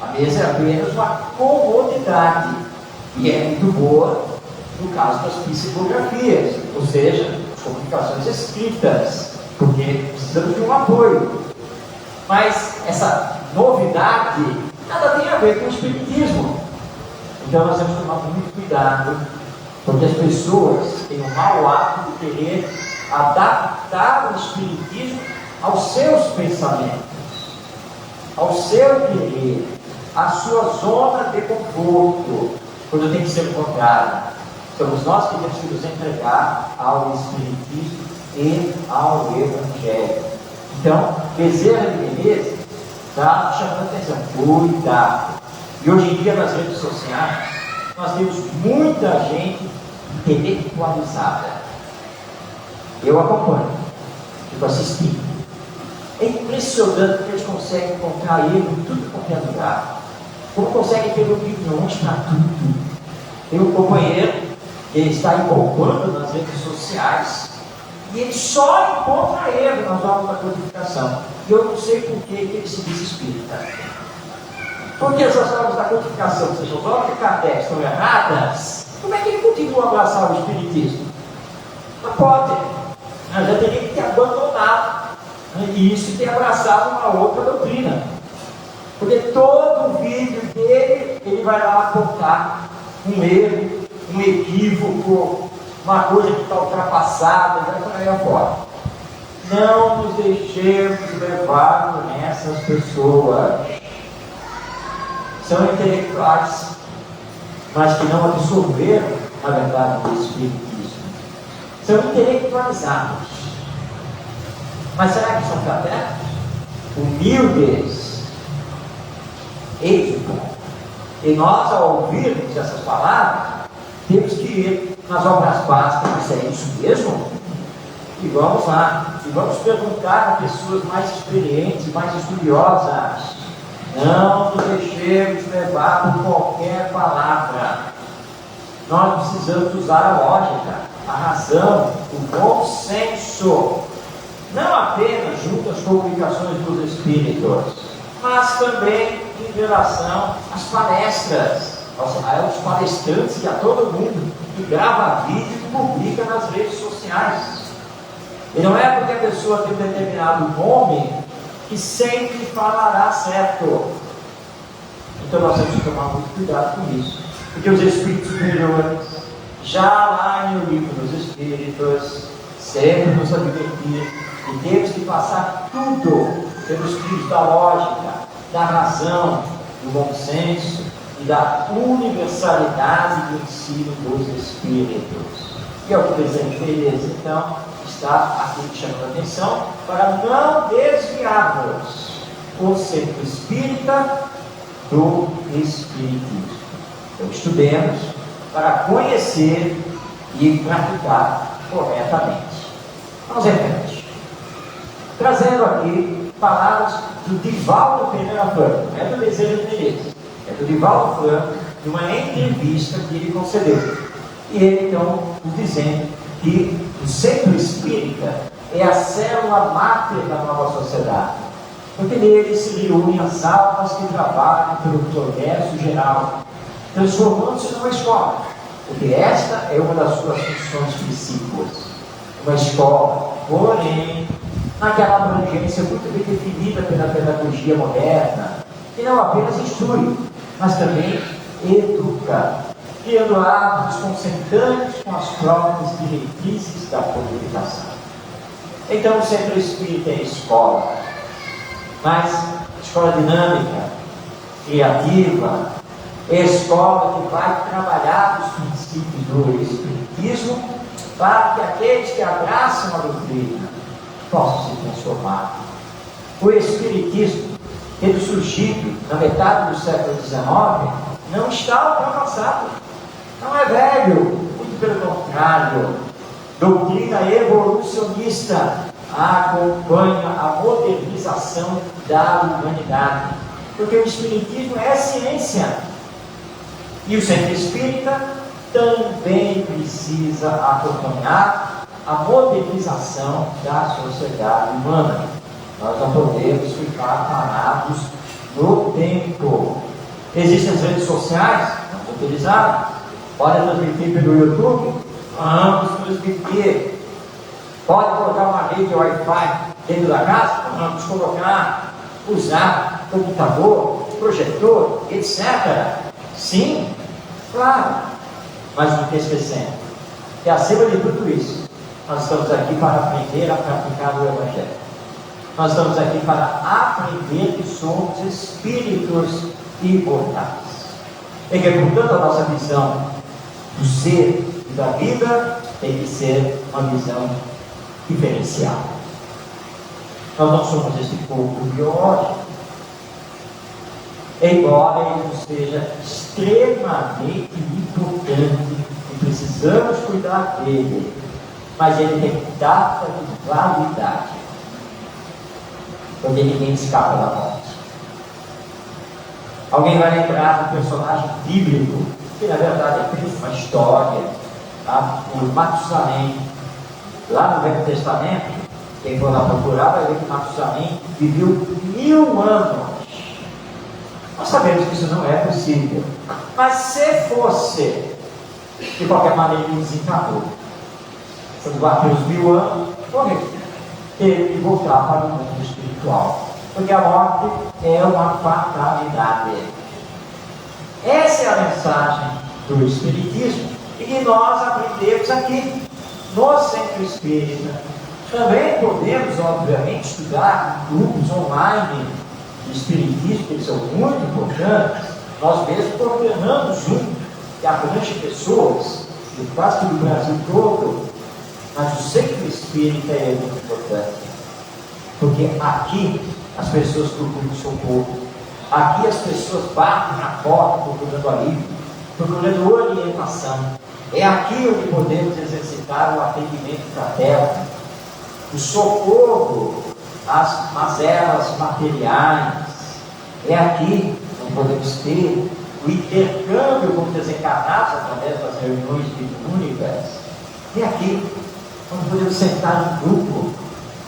A mesa é apenas uma comodidade e é muito boa no caso das psicografias, ou seja, as comunicações escritas, porque precisamos de um apoio. Mas essa novidade nada tem a ver com o espiritismo. Então nós temos que tomar muito cuidado, porque as pessoas têm o mau hábito de querer adaptar o espiritismo aos seus pensamentos, ao seu querer, à sua zona de conforto, quando tem que ser o contrário. Somos nós que temos que nos entregar ao espiritismo e ao evangelho. Então, Bezerra de Menezes está chamando a atenção, cuidado. E hoje em dia nas redes sociais nós temos muita gente intelectualizada. Eu acompanho, fico assistindo. É impressionante que eles conseguem encontrar erro em tudo qualquer lugar. Como conseguem ter opiniões para tudo. Tem um companheiro que está empolgando nas redes sociais e ele só encontra erro nas obras da codificação. E eu não sei por que ele se diz espírita. Porque essas obras da codificação, ou seja, as obras de Kardec estão erradas, como é que ele continua a abraçar o espiritismo? Não pode. Já teria que ter abandonado isso e ter abraçado uma outra doutrina. Porque todo vídeo dele, ele vai lá apontar um erro, um equívoco, uma coisa que está ultrapassada, vai por aí afora. Não nos deixemos levar por essas pessoas. São intelectuais mas que não absorveram, na verdade, o Espiritismo. São intelectualizados. Mas será que são fraternos? Humildes, éticos. E nós, ao ouvirmos essas palavras, temos que ir nas obras básicas, mas é isso mesmo? E vamos lá, e vamos perguntar a pessoas mais experientes, mais estudiosas. Não nos deixemos levar por qualquer palavra. Nós precisamos usar a lógica, a razão, o bom senso. Não apenas junto às comunicações dos espíritos, mas também em relação às palestras, aos palestrantes e a todo mundo que grava vídeo e publica nas redes sociais. E não é porque a pessoa tem um determinado nome que sempre falará certo. Então nós temos que tomar muito cuidado com isso, porque os espíritos superiores, já lá no livro dos espíritos, sempre nos advertiram que temos que passar tudo pelos crimes da lógica, da razão, do bom senso e da universalidade do ensino dos espíritos. E é o que o presidente Teresa, então, está aqui chamando a atenção para não desviarmos o centro espírita do espiritismo. Então, estudemos para conhecer e praticar corretamente. Vamos em frente. Trazendo aqui palavras do Divaldo Pereira Franco, não é do Bezerra de Menezes, é do Divaldo Franco, de uma entrevista que ele concedeu. E ele, então, dizendo que o centro espírita é a célula máter da nova sociedade, porque nele se reúnem as almas que trabalham pelo progresso geral, transformando-se numa escola, porque esta é uma das suas funções principais. Uma escola, porém, naquela abrangência muito bem definida pela pedagogia moderna, que não apenas instrui, mas também educa, criando hábitos consentâneos com as próprias diretrizes da comunicação. Então, o centro espírita é escola, mas escola dinâmica, criativa, é escola que vai trabalhar os princípios do espiritismo para que aqueles que abraçam a doutrina possam se transformar. O espiritismo, tendo surgido na metade do século XIX, não está ultrapassado, não é velho, muito pelo contrário. Doutrina evolucionista acompanha a modernização da humanidade, porque o espiritismo é ciência, e o centro espírita também precisa acompanhar a modernização da sociedade humana. Nós não podemos ficar parados no tempo. Existem as redes sociais, vamos utilizar, pode transmitir pelo YouTube, vamos transmitir. Pode colocar uma rede Wi-Fi dentro da casa, vamos colocar, usar computador, projetor, etc. Sim, claro, mas não esquecendo que acima de tudo isso, nós estamos aqui para aprender a praticar o Evangelho. Nós estamos aqui para aprender que somos espíritos imortais. E que, portanto, a nossa visão do ser e da vida tem que ser uma visão diferenciada. Nós não somos esse corpo biológico, embora ele nos seja extremamente importante e precisamos cuidar dele, mas ele tem data de validade, porque ninguém escapa da morte. Alguém vai lembrar do personagem bíblico, que na verdade é uma história, tá? O Matusalém, lá no Velho Testamento, quem for lá procurar vai ver que Matusalém viveu 1000 anos. Nós sabemos que isso não é possível, mas se fosse, de qualquer maneira ele desencarnou. Quando bateu os 1000 anos, morreu. Teve que voltar para o mundo espiritual, porque a morte é uma fatalidade. Essa é a mensagem do Espiritismo e que nós aprendemos aqui no Centro Espírita. Também podemos, obviamente, estudar grupos online de Espiritismo, que são muito importantes. Nós mesmos coordenamos um que abrange pessoas de quase que do Brasil todo, mas o centro espírita é muito importante. Porque aqui as pessoas procuram socorro, aqui as pessoas batem na porta procurando alívio, procurando orientação. É aqui onde podemos exercitar o atendimento fraterno, o socorro às mazelas materiais. É aqui onde podemos ter o intercâmbio com desencarnados através das reuniões mediúnicas. É aqui onde podemos sentar em grupo,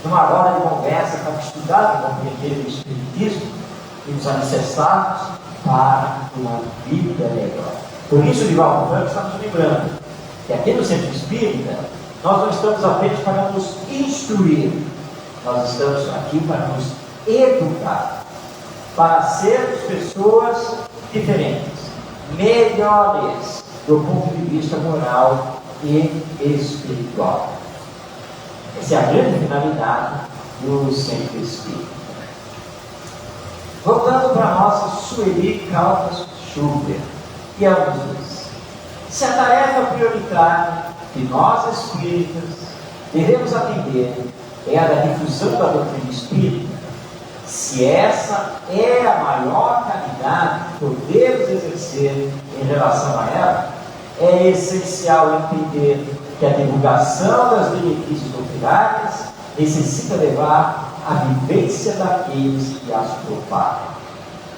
numa roda de conversa para estudar e compreender o Espiritismo e nos alicerçarmos para uma vida melhor. Por isso, Divaldo Franco está nos lembrando que aqui no Centro Espírita nós não estamos apenas para nos instruir, nós estamos aqui para nos educar, para sermos pessoas diferentes, melhores do ponto de vista moral e espiritual. Essa é a grande finalidade do Centro Espírita. Voltando para a nossa Sueli Caldas Schubert, que ela nos diz: se a tarefa prioritária que nós espíritas devemos atender é a da difusão da doutrina espírita, se essa é a maior caridade que podemos exercer em relação a ela, é essencial entender que a divulgação das benefícios doutrinárias necessita levar a vivência daqueles que as propagam.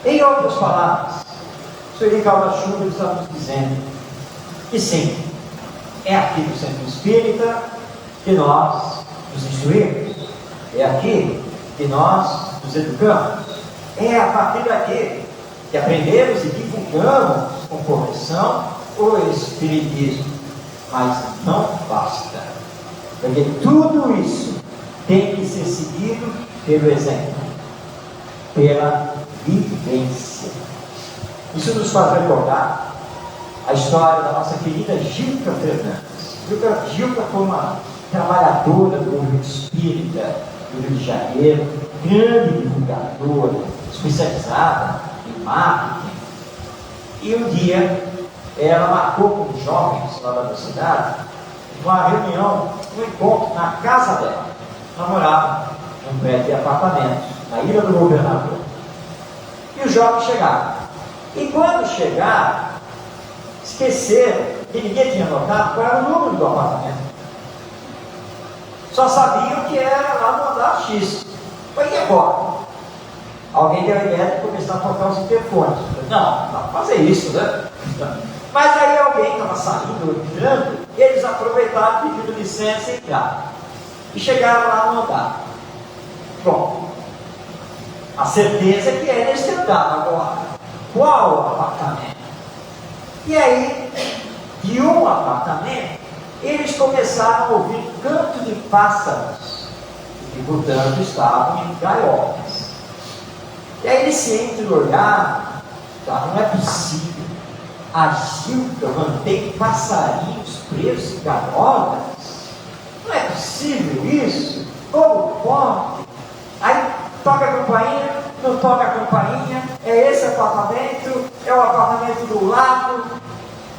Em outras palavras, o Sueli Caldas Schubert está nos dizendo que sim, é aqui no Centro Espírita que nós nos instruímos, é aqui que nós nos educamos, é a partir daqui que aprendemos e divulgamos com correção o Espiritismo. Mas não basta, porque tudo isso tem que ser seguido pelo exemplo, pela vivência. Isso nos faz recordar a história da nossa querida Gilca Fernandes. Gilca foi uma trabalhadora do movimento espírita do Rio de Janeiro, grande divulgadora, especializada em marketing. E um dia ela marcou com os jovens lá da cidade uma reunião, um encontro na casa dela. Ela morava num prédio de apartamentos, na Ilha do Governador. E os jovens chegaram. E quando chegaram, esqueceram que ninguém tinha notado qual era o número do apartamento. Só sabiam que era lá no andar X. Mas e agora? Alguém deu a ideia de começar a tocar os interfones. Não, não fazer isso, né? Mas aí alguém estava saindo, entrando, e eles aproveitaram, pedindo licença e entraram. E chegaram lá no andar. Bom, a certeza é que eles tentaram agora. Qual o apartamento? E aí, de um apartamento, eles começaram a ouvir canto de pássaros, que portanto estavam em gaiolas. E aí eles se entreolharam, tá? Não é possível. A Gilca mantém passarinhos presos em gaiolas? Não é possível isso? Como pode? Aí toca a campainha, não toca a campainha, é esse apartamento, é o apartamento do lado.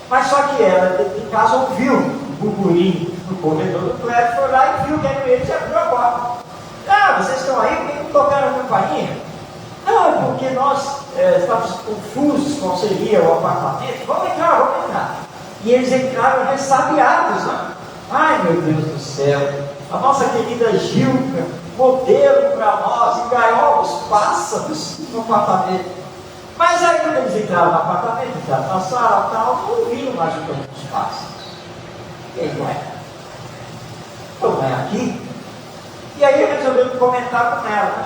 Mas só que ela, em casa, ouviu o burburinho no corredor do prédio, foi lá e viu que era eles e abriu a porta. Ah, vocês estão aí, por que não tocaram a campainha? Não, é porque nós estávamos confusos qual seria o apartamento. Vamos entrar. E eles entraram ressabiados, né? Ai, meu Deus do céu, a nossa querida Gilca, modelo para nós, engaiola os pássaros no apartamento. Mas aí quando eles entraram no apartamento, entraram na sala e tal, não ouviram mais o canto dos pássaros. E aí, não é? Então é aqui. E aí resolveu comentar com ela.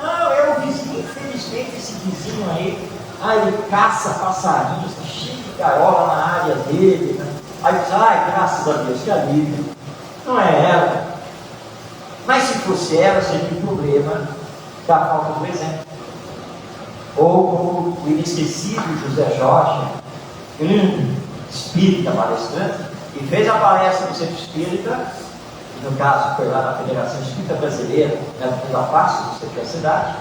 Não, é o vizinho, infelizmente esse vizinho aí, ele caça passarinhos, tá cheio de gaiola na área dele. Né? Aí diz, graças a Deus, que alívio. Não é ela. Mas se fosse ela, seria um problema da falta do exemplo. Ou como o inesquecível José Jorge, grande espírita palestrante, que fez a palestra no Centro Espírita, no caso foi lá na Federação Espírita Brasileira, na Passo, do centro da cidade.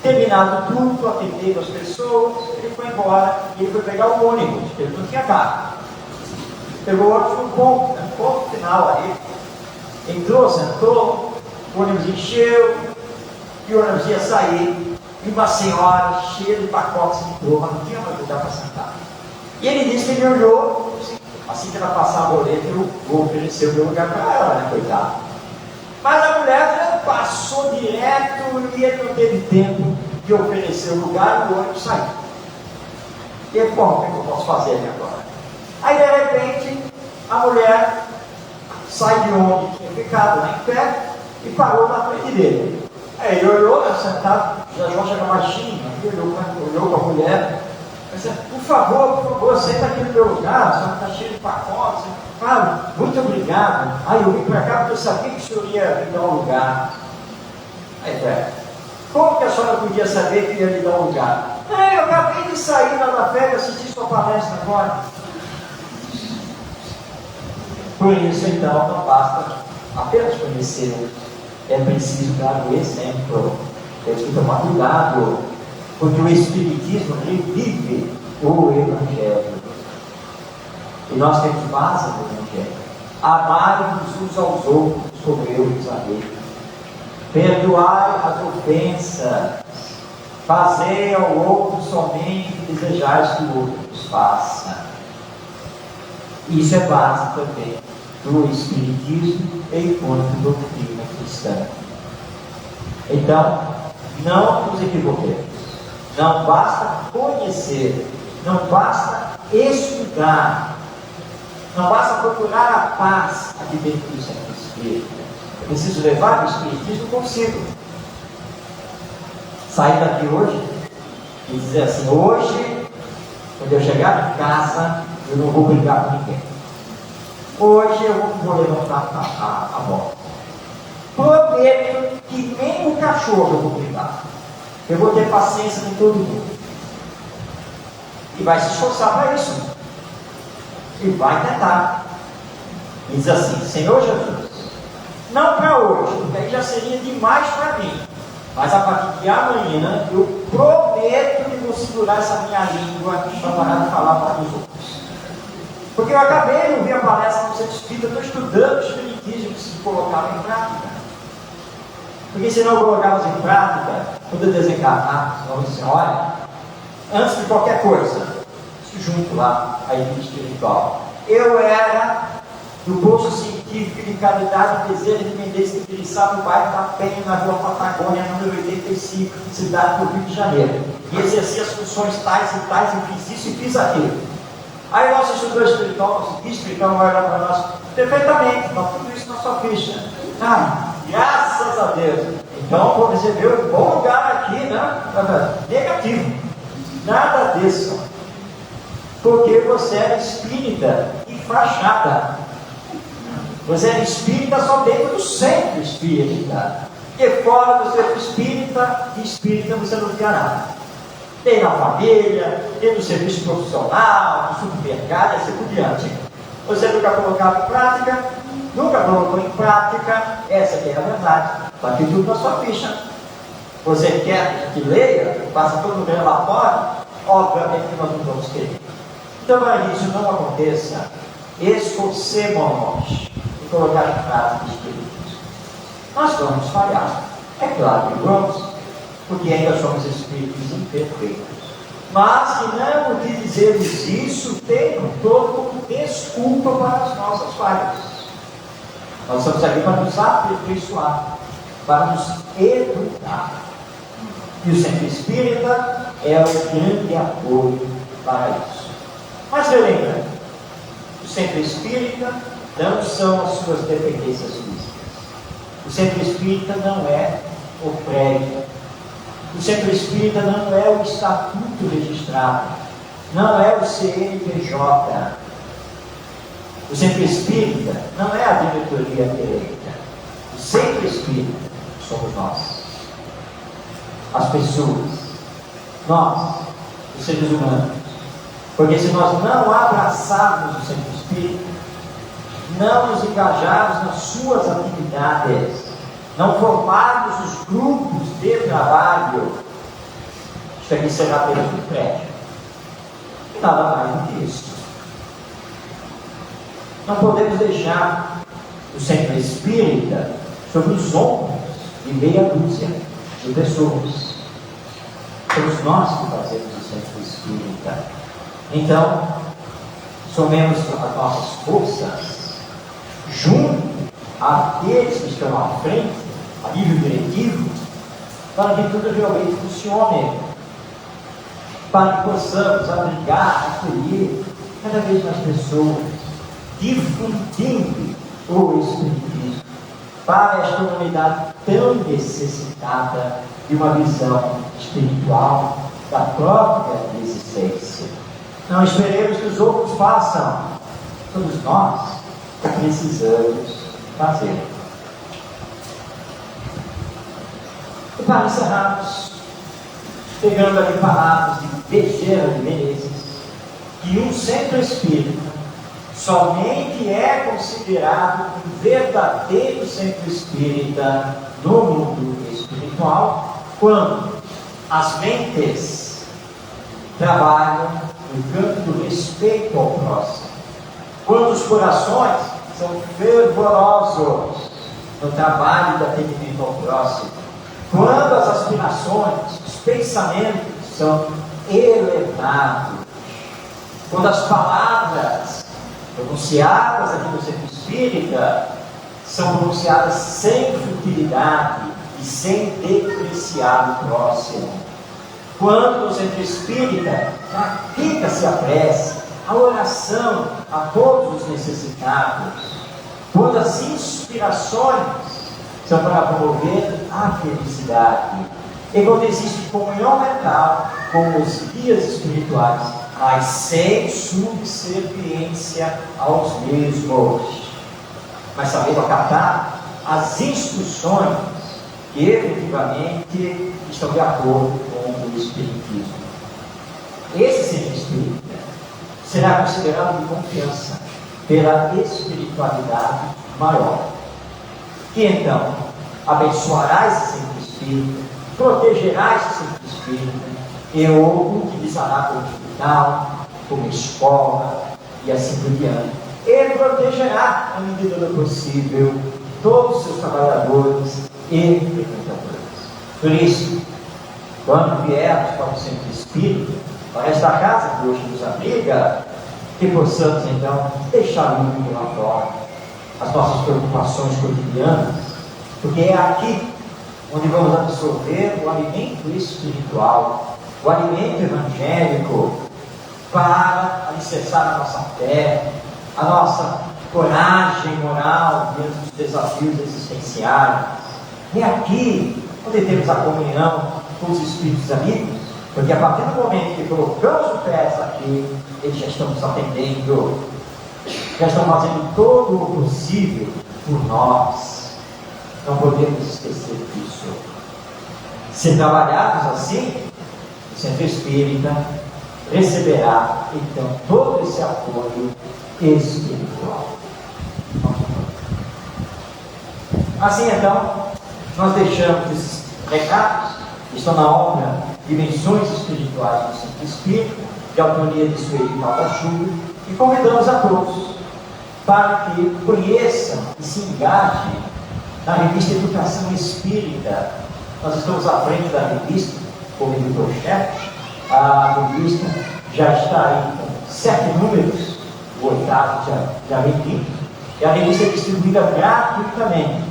Termina Terminado tudo, atendendo as pessoas, ele foi embora e ele foi pegar o ônibus, porque ele não tinha carro. Pegou o ônibus no ponto final ali. Entrou, sentou, o ônibus encheu, e o ônibus ia sair, e uma senhora cheia de pacotes entrou, mas não tinha mais lugar para sentar. E ele disse que ele olhou, assim que ela passar a boleta, eu vou oferecer o meu lugar para ela, né, coitada. Mas a mulher passou direto e ele não teve tempo de oferecer o lugar e o ônibus saiu. E ele, bom, o que eu posso fazer aqui agora? Aí de repente, a mulher sai de onde tinha ficado, lá em pé, e parou na frente dele. Aí ele olhou, sentado, já chega baixinho, olhou para a mulher, disse, por favor, senta aqui no meu lugar, só que está cheio de pacotes. Ah, muito obrigado. Aí eu vim para cá porque eu sabia que o senhor ia me dar um lugar. Aí, como que a senhora podia saber que ia lhe dar um lugar? Eu acabei de sair lá na férias, assisti sua palestra agora. Por isso, então, não basta apenas conhecer, é preciso dar o exemplo. Temos que tomar cuidado, porque o Espiritismo revive o Evangelho. E nós temos base do Evangelho. Amai-vos uns aos outros, como eu vos amei. Perdoai as ofensas. Fazei ao outro somente o que desejais que o outro vos faça. Isso é base também do Espiritismo enquanto doutrina cristã. Então, não nos equivoquemos. Não basta conhecer, não basta estudar, não basta procurar a paz aqui dentro do centro espírita. É preciso levar o Espiritismo consigo. Sair daqui hoje e dizer assim, hoje, quando eu chegar em casa, eu não vou brigar com ninguém. Hoje eu vou levantar a bola. Prometo que nem o cachorro eu vou brigar. Eu vou ter paciência com todo mundo. E vai se esforçar para isso. E vai tentar. E diz assim, Senhor Jesus, não para hoje, porque aí já seria demais para mim. Mas a partir de amanhã, eu prometo que vou segurar essa minha língua para parar de falar para os outros. Porque eu acabei de ouvir a palestra no Centro Espírita, eu estou estudando o Espiritismo que se colocava em prática. Porque se não colocava em prática, quando eu desencarnar, vamos dizer, olha, antes de qualquer coisa, junto lá, a equipe espiritual, eu era do posto científico de caridade e desejo de independência de Piriçá, no bairro da Penha, na rua Patagônia, número 85, cidade do Rio de Janeiro. E exerci as funções tais e tais, e fiz isso e fiz aquilo. Aí nosso instrutor espiritual, nosso guia espiritual vai olhar para nós, perfeitamente, está tudo isso na sua ficha. Graças a Deus. Então, vou receber um bom lugar aqui, né? Negativo. Nada disso. Porque você era espírita e fachada. Você era espírita só dentro do centro espírita. Porque fora do centro espírita, de espírita você não tinha nada. Tem na família, tem no serviço profissional, no supermercado, assim por diante. Você nunca colocava em prática, nunca colocou em prática, essa aqui é a verdade. Está aqui tudo na sua ficha. Você quer que leia, passa todo o relatório, obviamente que nós não vamos querer. Então, para que isso não aconteça, esforcemos-nos em colocar em prática o Espiritismo. Nós vamos falhar, é claro que vamos, porque ainda somos espíritos imperfeitos. Mas que não lhe dizemos isso o tempo todo como desculpa para as nossas falhas. Nós estamos aqui para nos aperfeiçoar, para nos educar. E o centro espírita é o grande apoio para isso. Mas relembra, o centro espírita não são as suas dependências físicas. O centro espírita não é o prédio. O centro espírita não é o estatuto registrado, não é o CNPJ. O centro espírita não é a diretoria eleita. O centro espírita somos nós, as pessoas, nós, os seres humanos. Porque se nós não abraçarmos o centro espírita, não nos engajarmos nas suas atividades, não formarmos os grupos de trabalho, Isso aqui será apenas um prédio. E nada mais do que isso. Não podemos deixar o centro espírita sobre os ombros de meia dúzia de pessoas. Somos nós que fazemos o centro espírita. Então, somemos as nossas forças junto àqueles que estão à frente, a nível diretivo, para que tudo realmente funcione, para que possamos abrigar, acolher cada vez mais pessoas, difundindo o Espiritismo para esta humanidade tão necessitada de uma visão espiritual da própria existência. Não esperemos que os outros façam, somos nós que precisamos fazer. E para encerrarmos, pegando ali palavras de Bezerra de Menezes, que um centro espírita somente é considerado um verdadeiro centro espírita no mundo espiritual quando as mentes trabalham no campo do respeito ao próximo, quando os corações são fervorosos no trabalho do atendimento ao próximo, quando as aspirações, os pensamentos são elevados, quando as palavras pronunciadas aqui no centro espírita são pronunciadas sem futilidade e sem depreciar o próximo. Quando no centro espírita pratica-se a prece, a oração a todos os necessitados, quando as inspirações são para promover a felicidade, e quando existe comunhão mental com os guias espirituais, mas sem subserviência aos mesmos, mas sabendo acatar as instruções que efetivamente estão de acordo com o Espiritismo. Esse centro espírita será considerado de confiança pela espiritualidade maior, que então abençoará esse centro espírita, protegerá esse centro espírita e o utilizará como hospital, como escola e assim por diante. Ele protegerá, na medida do possível, todos os seus trabalhadores e frequentadores. Por isso, quando viermos para o centro espírita, para esta casa que hoje nos abriga, que possamos então deixar livre lá fora as nossas preocupações cotidianas, porque é aqui onde vamos absorver o alimento espiritual, o alimento evangélico, para alicerçar a nossa fé, a nossa coragem moral diante dos desafios existenciais. É aqui onde temos a comunhão com os espíritos amigos, porque a partir do momento que colocamos o pé aqui, eles já estão nos atendendo, já estão fazendo todo o possível por nós. Não podemos esquecer disso. Se trabalharmos assim, o centro espírita receberá então todo esse apoio espiritual. Assim então, nós deixamos esses recados que estão na obra Dimensões Espirituais do Centro Espírita, de autoria de Sueli Maltachuga, e convidamos a todos para que conheçam e se engajem na revista Educação Espírita. Nós estamos à frente da revista, como editor-chefe. A revista já está aí com 7 números, o 8º já vendido, e a revista é distribuída gratuitamente,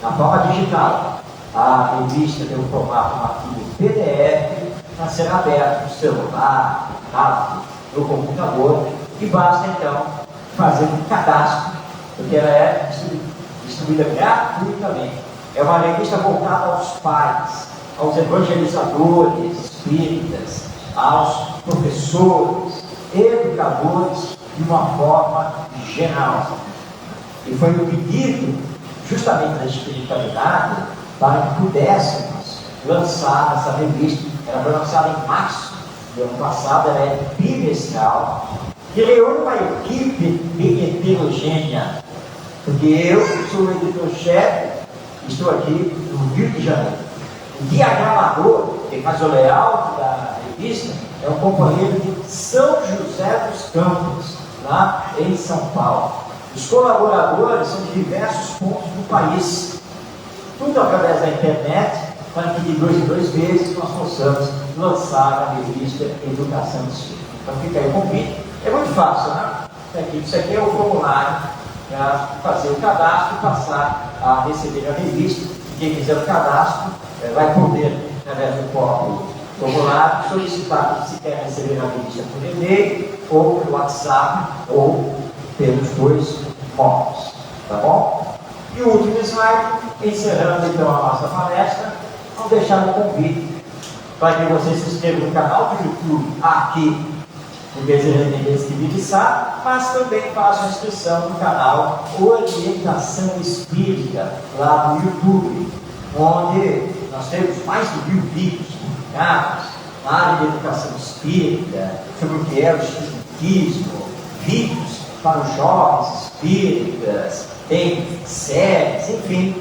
na forma digital. A revista tem um formato, um arquivo PDF, para ser aberto no celular, no tablet, no computador, e basta então fazer um cadastro, porque ela é distribuída gratuitamente. É uma revista voltada aos pais, aos evangelizadores espíritas, aos professores, educadores, de uma forma geral. E foi um pedido justamente da espiritualidade para que pudéssemos lançar essa revista. Ela foi lançada em março do ano passado, ela é bimestral, e reúne uma equipe bem heterogênea, porque eu sou o editor-chefe, estou aqui no Rio de Janeiro. O diagramador, que faz o layout da revista é um companheiro de São José dos Campos, lá em São Paulo. Os colaboradores são de diversos pontos do país, tudo através da internet, para que de 2 em 2 meses nós possamos lançar a revista Educação Espírita. Então fica aí o convite. É muito fácil, né? Isso aqui é o formulário para fazer o cadastro e passar a receber a revista. Quem fizer o cadastro vai poder, através do próprio formulário, solicitar se quer receber a revista por e-mail, ou pelo WhatsApp, ou pelos 2 modos. Tá bom? E o último slide, encerrando então a nossa palestra, vamos deixar um convite para que você se inscreva no canal do YouTube aqui no Bezerra de Menezes TV de Sá, mas também faça a inscrição no canal Orientação Espírita, lá no YouTube, onde nós temos mais de 1000 vídeos publicados na área de educação espírita, sobre o que é o espiritismo, vídeos para os jovens espíritas, tem séries, enfim,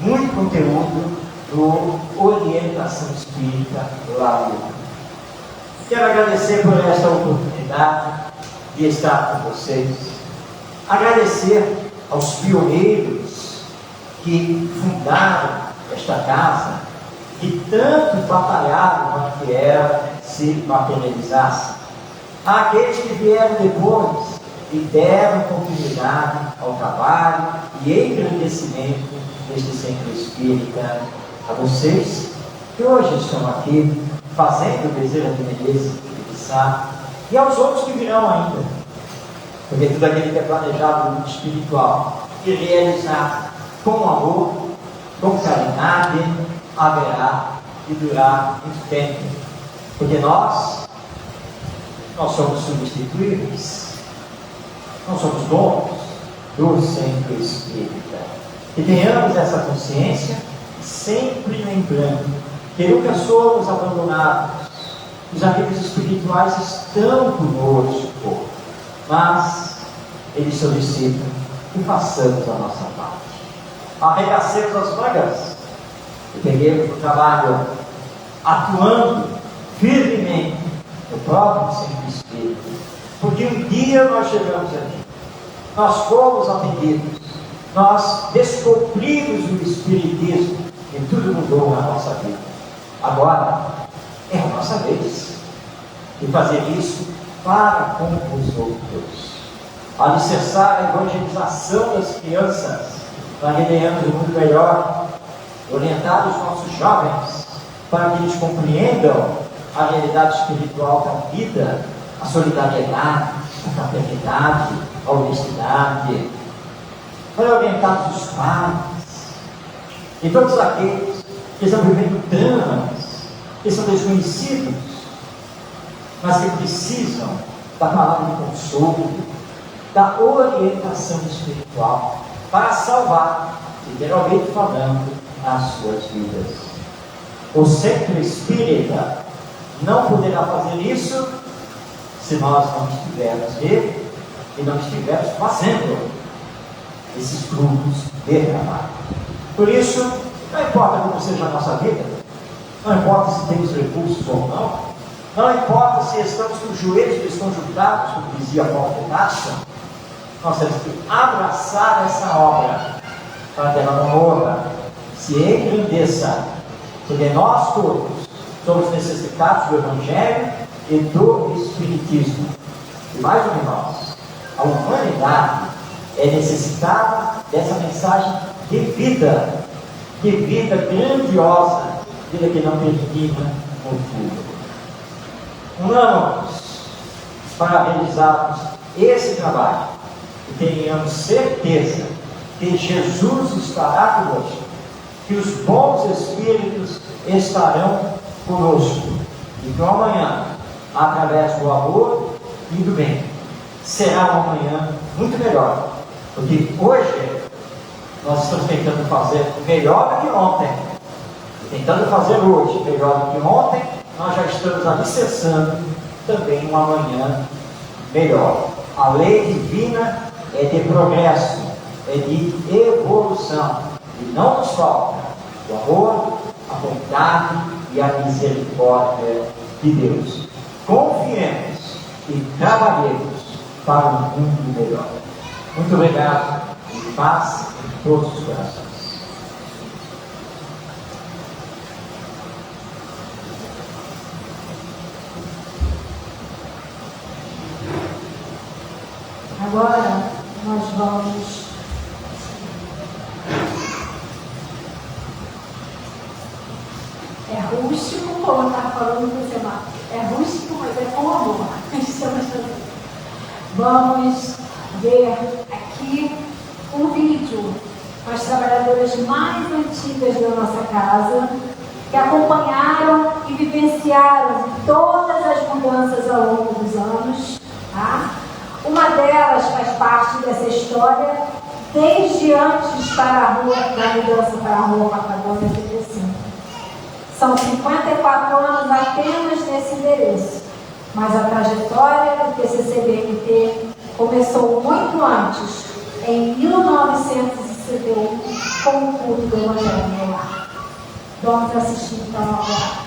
muito conteúdo do Orientação Espírita lá no YouTube. Quero agradecer por esta oportunidade de estar com vocês, agradecer aos pioneiros que fundaram esta casa, que tanto batalharam para que ela se materializasse, àqueles que vieram depois e deram continuidade ao trabalho e engrandecimento deste centro espírita, a vocês que hoje estão aqui fazendo o Bezerra de Menezes de Sá, e aos outros que virão ainda, porque tudo aquilo que é planejado no mundo espiritual e realizado com amor, com caridade, haverá de durar muito tempo, porque nós somos substituíveis, nós somos donos do centro espírita. Que tenhamos essa consciência, sempre lembrando que nunca somos abandonados. Os amigos espirituais estão conosco, mas eles solicitam que façamos a nossa parte. Arregacemos as mangas e peguemos o trabalho atuando firmemente no próprio centro espírita, porque um dia nós chegamos aqui, nós fomos atendidos, nós descobrimos o espiritismo e tudo mudou na nossa vida. Agora é a nossa vez de fazer isso para com os outros, alicerçar a evangelização das crianças, para que tenhamos um mundo melhor, orientar os nossos jovens para que eles compreendam a realidade espiritual da vida, a solidariedade, a fraternidade, a honestidade, para orientar os pais e todos aqueles que estão vivendo dramas, que são desconhecidos, mas que precisam da palavra de consolo, da orientação espiritual, para salvar, literalmente falando, as suas vidas. O centro espírita não poderá fazer isso se nós não estivermos nele e não estivermos fazendo esses frutos de trabalho. Por isso, não importa como seja a nossa vida, não importa se temos recursos ou não importa se estamos com os joelhos desconjuntados, como dizia Paulo de Tarso, nós temos que abraçar essa obra para que ela não morra, se engrandeça, porque nós todos somos necessitados do Evangelho e do Espiritismo. E mais do que nós, a humanidade é necessitada dessa mensagem de vida grandiosa, vida que não termina no futuro. Unamos para realizarmos esse trabalho e tenhamos certeza que Jesus estará conosco, que os bons espíritos estarão conosco e que o amanhã, através do amor e do bem, será um amanhã muito melhor, porque hoje nós estamos tentando fazer melhor do que ontem, e tentando fazer hoje melhor do que ontem, nós já estamos alicerçando também um amanhã melhor. A lei divina é de progresso, é de evolução, e não nos falta o amor, a vontade e e a misericórdia de Deus. Confiemos e trabalhemos para um mundo melhor. Muito obrigado e paz em todos os corações. Agora nós vamos rústico, como está falando você, Marcos. É rústico, mas é com amor. Vamos ver aqui um vídeo com as trabalhadoras mais antigas da nossa casa, que acompanharam e vivenciaram todas as mudanças ao longo dos anos. Tá? Uma delas faz parte dessa história desde antes de estar a rua, da mudança para a rua Patagônia 35. São 54 anos apenas nesse endereço, mas a trajetória do PCCBMT começou muito antes, em 1961, com o culto do Evangelho no Lar. Vamos assistir então agora.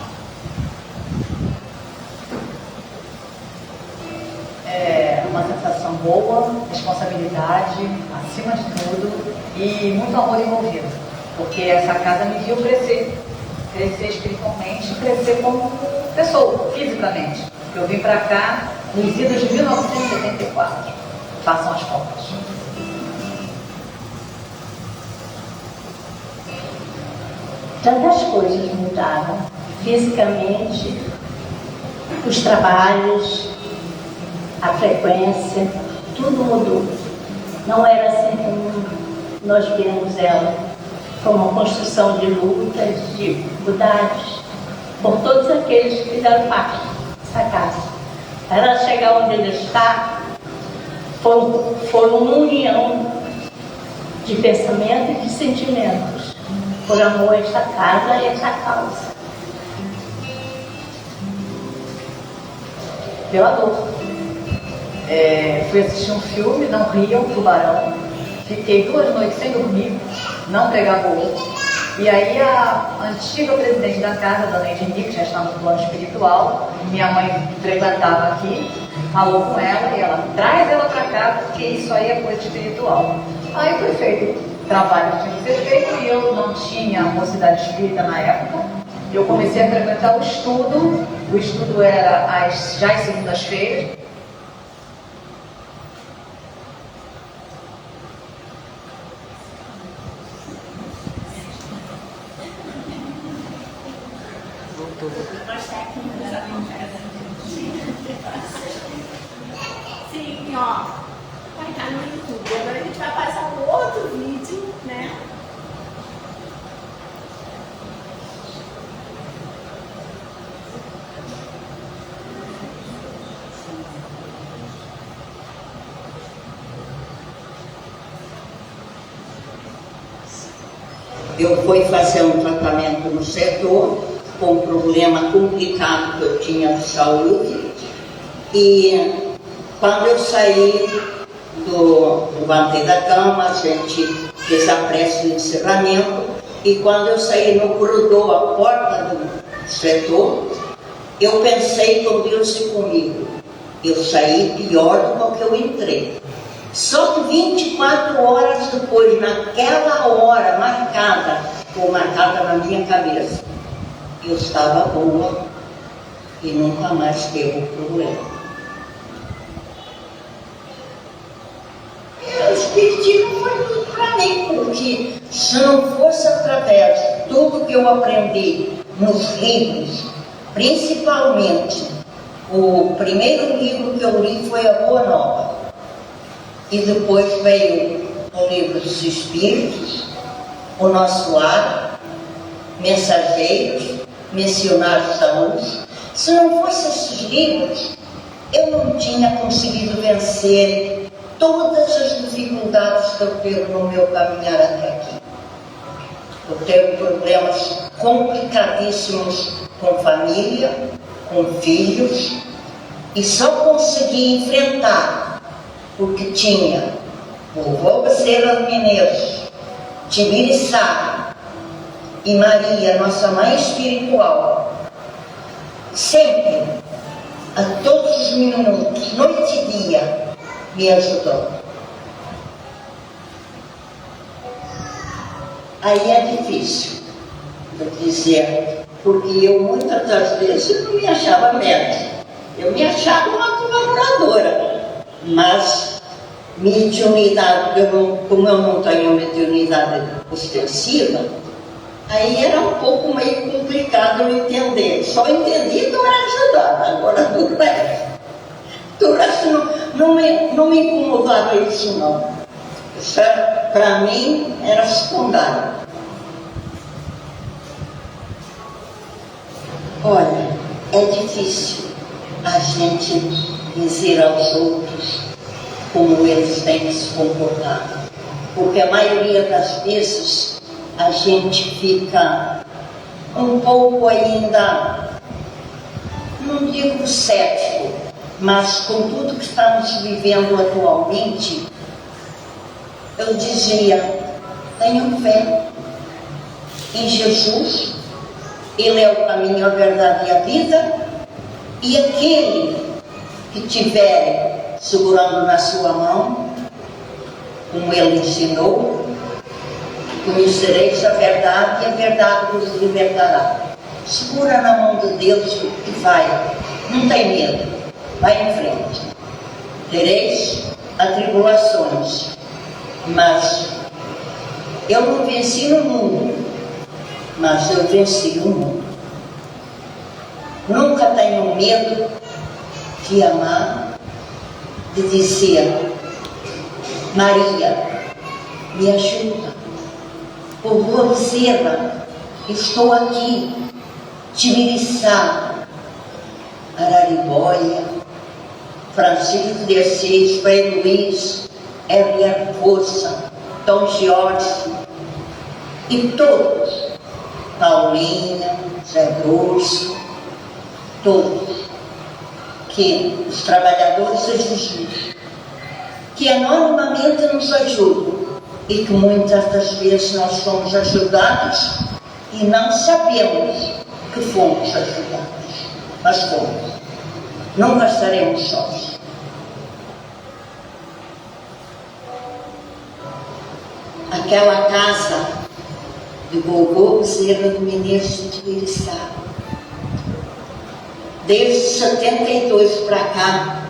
É uma sensação boa, responsabilidade, acima de tudo, e muito amor envolvido, porque essa casa me viu crescer espiritualmente, crescer como pessoa, fisicamente. Eu vim para cá nos idos de 1974. Façam as contas. Tantas coisas mudaram. Fisicamente, os trabalhos, a frequência, tudo mudou. Não era assim como nós vemos ela. Foi uma construção de lutas, de dificuldades, por todos aqueles que fizeram parte dessa casa. Ela chegar onde ele está, foi uma união de pensamento e de sentimentos, por amor a esta casa e a esta causa. Pela dor. Fui assistir um filme, Não Riam, Tubarão. Fiquei 2 noites sem dormir, não pregava o outro. E aí a antiga presidente da casa, Dona Edini, que já está no plano espiritual, minha mãe frequentava aqui, falou com ela e ela, traz ela para cá, porque isso aí é coisa espiritual. Aí foi feito o trabalho que tinha que ser feito e eu não tinha mocidade espírita na época. Eu comecei a frequentar o estudo era já às segundas-feiras. Sim, ó, vai estar no YouTube. Agora a gente vai passar um outro vídeo, né? Eu fui fazer um tratamento no setor, com um problema complicado que eu tinha de saúde, e quando eu saí levantei da cama, a gente fez a prece do encerramento, e quando eu saí no corredor, a porta do setor, eu pensei que Deus ia comigo. Eu saí pior do que eu entrei. Só que 24 horas depois, naquela hora marcada na minha cabeça, eu estava boa e nunca mais teve o problema. O Espiritismo foi tudo para mim, porque se não fosse através de tudo que eu aprendi nos livros, principalmente o primeiro livro que eu li foi A Boa Nova, e depois veio o Livro dos Espíritos, O Nosso Lar, Mensageiros, Missionários da Luz. Se não fossem esses livros, eu não tinha conseguido vencer todas as dificuldades que eu tive no meu caminhar até aqui. Eu tive problemas complicadíssimos com família, com filhos, e só consegui enfrentar porque tinha o vovô Bezerra de Menezes, Tibiriçá e Maria, nossa mãe espiritual, sempre, a todos os minutos, noite e dia, me ajudou. Aí é difícil de dizer, porque eu muitas das vezes não me achava médica, eu me achava uma colaboradora, mas mediunidade, como eu não tenho mediunidade ostensiva, aí era um pouco meio complicado eu entender. Só entendi que eu era ajudada, agora do resto não me incomodava isso não. Isso para mim era secundário. Olha, é difícil a gente dizer aos outros como eles têm que se comportar, porque a maioria das vezes a gente fica um pouco ainda, não digo cético, mas com tudo que estamos vivendo atualmente, eu dizia, tenham fé em Jesus, Ele é o caminho, a verdade e a vida, e aquele que tiver segurando na sua mão, como Ele ensinou, conhecereis a verdade e a verdade vos libertará. Segura na mão de Deus e vai, não tem medo, vai em frente. Tereis atribulações, mas eu não venci no mundo, mas eu venci o mundo. Nunca tenho medo de amar, de dizer, Maria, me ajuda, por tua bezerra, estou aqui, Tibiriçá, Araribóia, Francisco de Assis, Frei Luís, R.R. Força, Dom Jorge e todos, Paulinha, Zé Grosso, todos, que os trabalhadores de Jesus, que anonimamente nos ajudam e que muitas das vezes nós somos ajudados e não sabemos que fomos ajudados, mas fomos. Nunca estaremos sós. Aquela casa de Gogô Bezerra de Menezes de Tibiriçá, desde 72 para cá,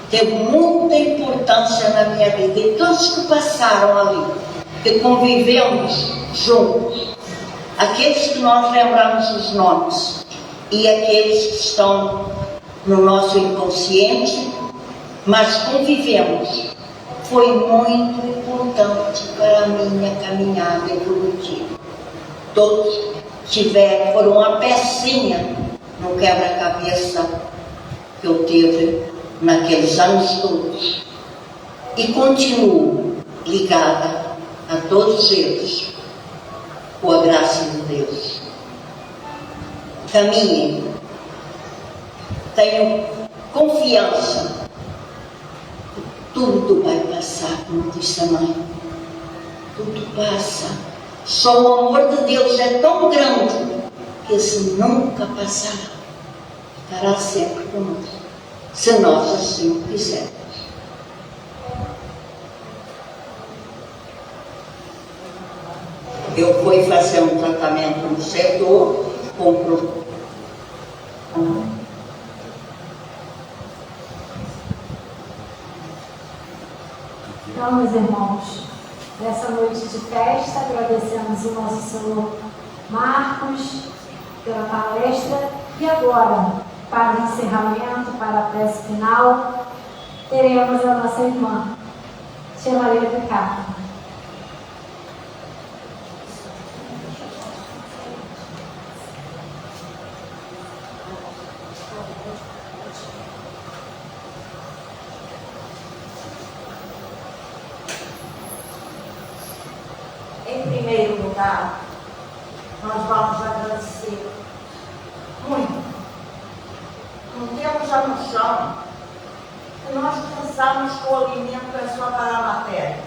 teve muita importância na minha vida, e todos que passaram ali, que convivemos juntos, aqueles que nós lembramos os nomes e aqueles que estão no nosso inconsciente, mas convivemos, foi muito importante para a minha caminhada evolutiva. Todos foram uma pecinha no quebra-cabeça que eu tive naqueles anos todos, e continuo ligada a todos eles com a graça de Deus. Caminhem, tenho confiança, tudo vai passar, como disse a mãe, tudo passa, só o amor de Deus é tão grande que esse nunca passará, ficará sempre conosco, se nós assim o quisermos. Eu fui fazer um tratamento no setor, comprou. Então, meus irmãos, nessa noite de festa, agradecemos o nosso Senhor Marcos pela palestra, e agora, para o encerramento, para a prece final, teremos a nossa irmã, Tia Maria do Carmo. Em primeiro lugar, nós vamos agradecer muito. Não temos a noção que nós pensamos que o alimento é só para a matéria.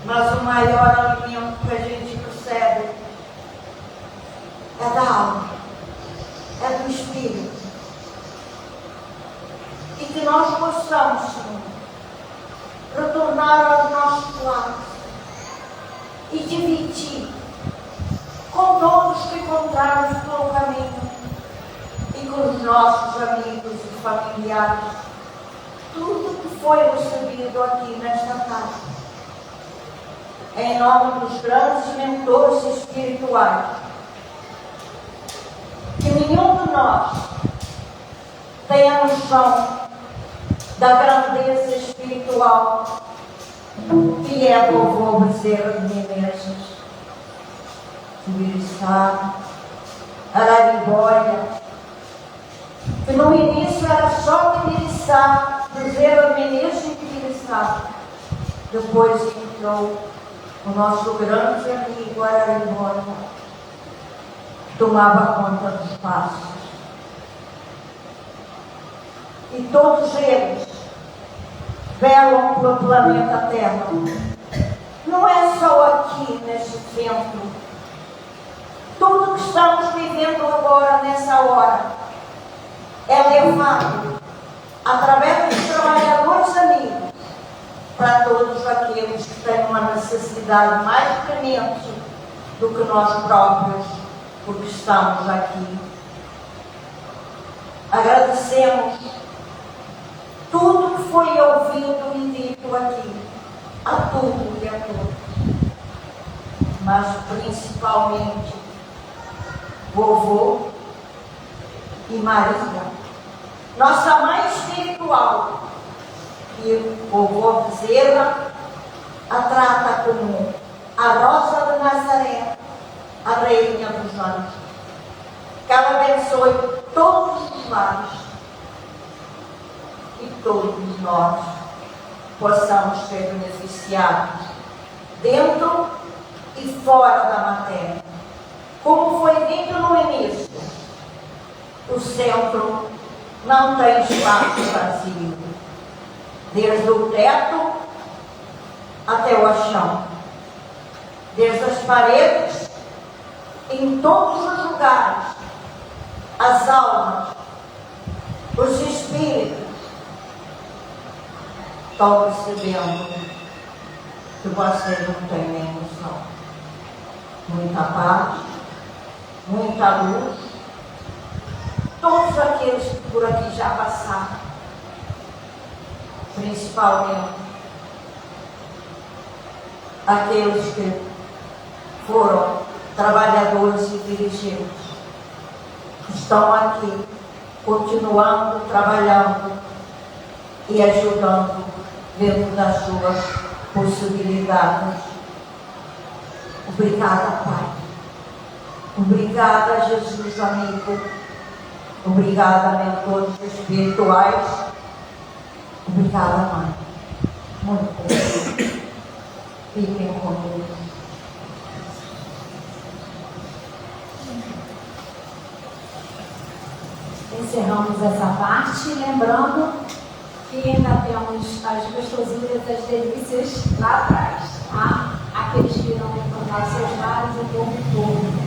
Mas o maior alimento que a gente recebe é da alma, é do Espírito. E que nós possamos, Senhor, retornar aos nossos lares e dividir com todos que encontrarmos pelo caminho e com os nossos amigos e familiares tudo que foi recebido aqui nesta casa. Em nome dos grandes mentores espirituais, que nenhum de nós tenha noção da grandeza espiritual que é a vovó Bezerra de Menezes, Tibiriçá, Araribóia, que no início era só Tibiriçá, Bezerra de Menezes e Tibiriçá. Depois entrou o nosso grande amigo Araribóia, que tomava conta dos passos. E todos eles velam pelo planeta Terra. Não é só aqui, neste centro. Tudo que estamos vivendo agora, nessa hora, é levado, através dos trabalhadores amigos, para todos aqueles que têm uma necessidade mais premente do que nós próprios, porque estamos aqui. Agradecemos tudo que foi ouvido e dito aqui, a tudo e a todos, mas principalmente vovô e Maria, nossa mãe espiritual, e vovô Bezerra a trata como a Rosa de Nazaré, a Rainha dos Anjos. Que ela abençoe todos os lares e todos nós possamos ser beneficiados dentro e fora da matéria. Como foi dito no início, o centro não tem espaço vazio, desde o teto até o chão, desde as paredes, em todos os lugares, as almas, os espíritos estão recebendo que vocês não têm nem noção. Muita paz, muita luz. Todos aqueles que por aqui já passaram, principalmente aqueles que foram trabalhadores e dirigentes, que estão aqui continuando trabalhando e ajudando dentro das suas possibilidades. Obrigada, Pai. Obrigada, Jesus amigo. Obrigada, mentores espirituais. Obrigada, Mãe. Muito obrigada. Fiquem com Deus. Encerramos essa parte, lembrando que ainda temos as gostosuras, as delícias lá atrás, tá? Aqueles que irão retornar seus lares o tempo todo.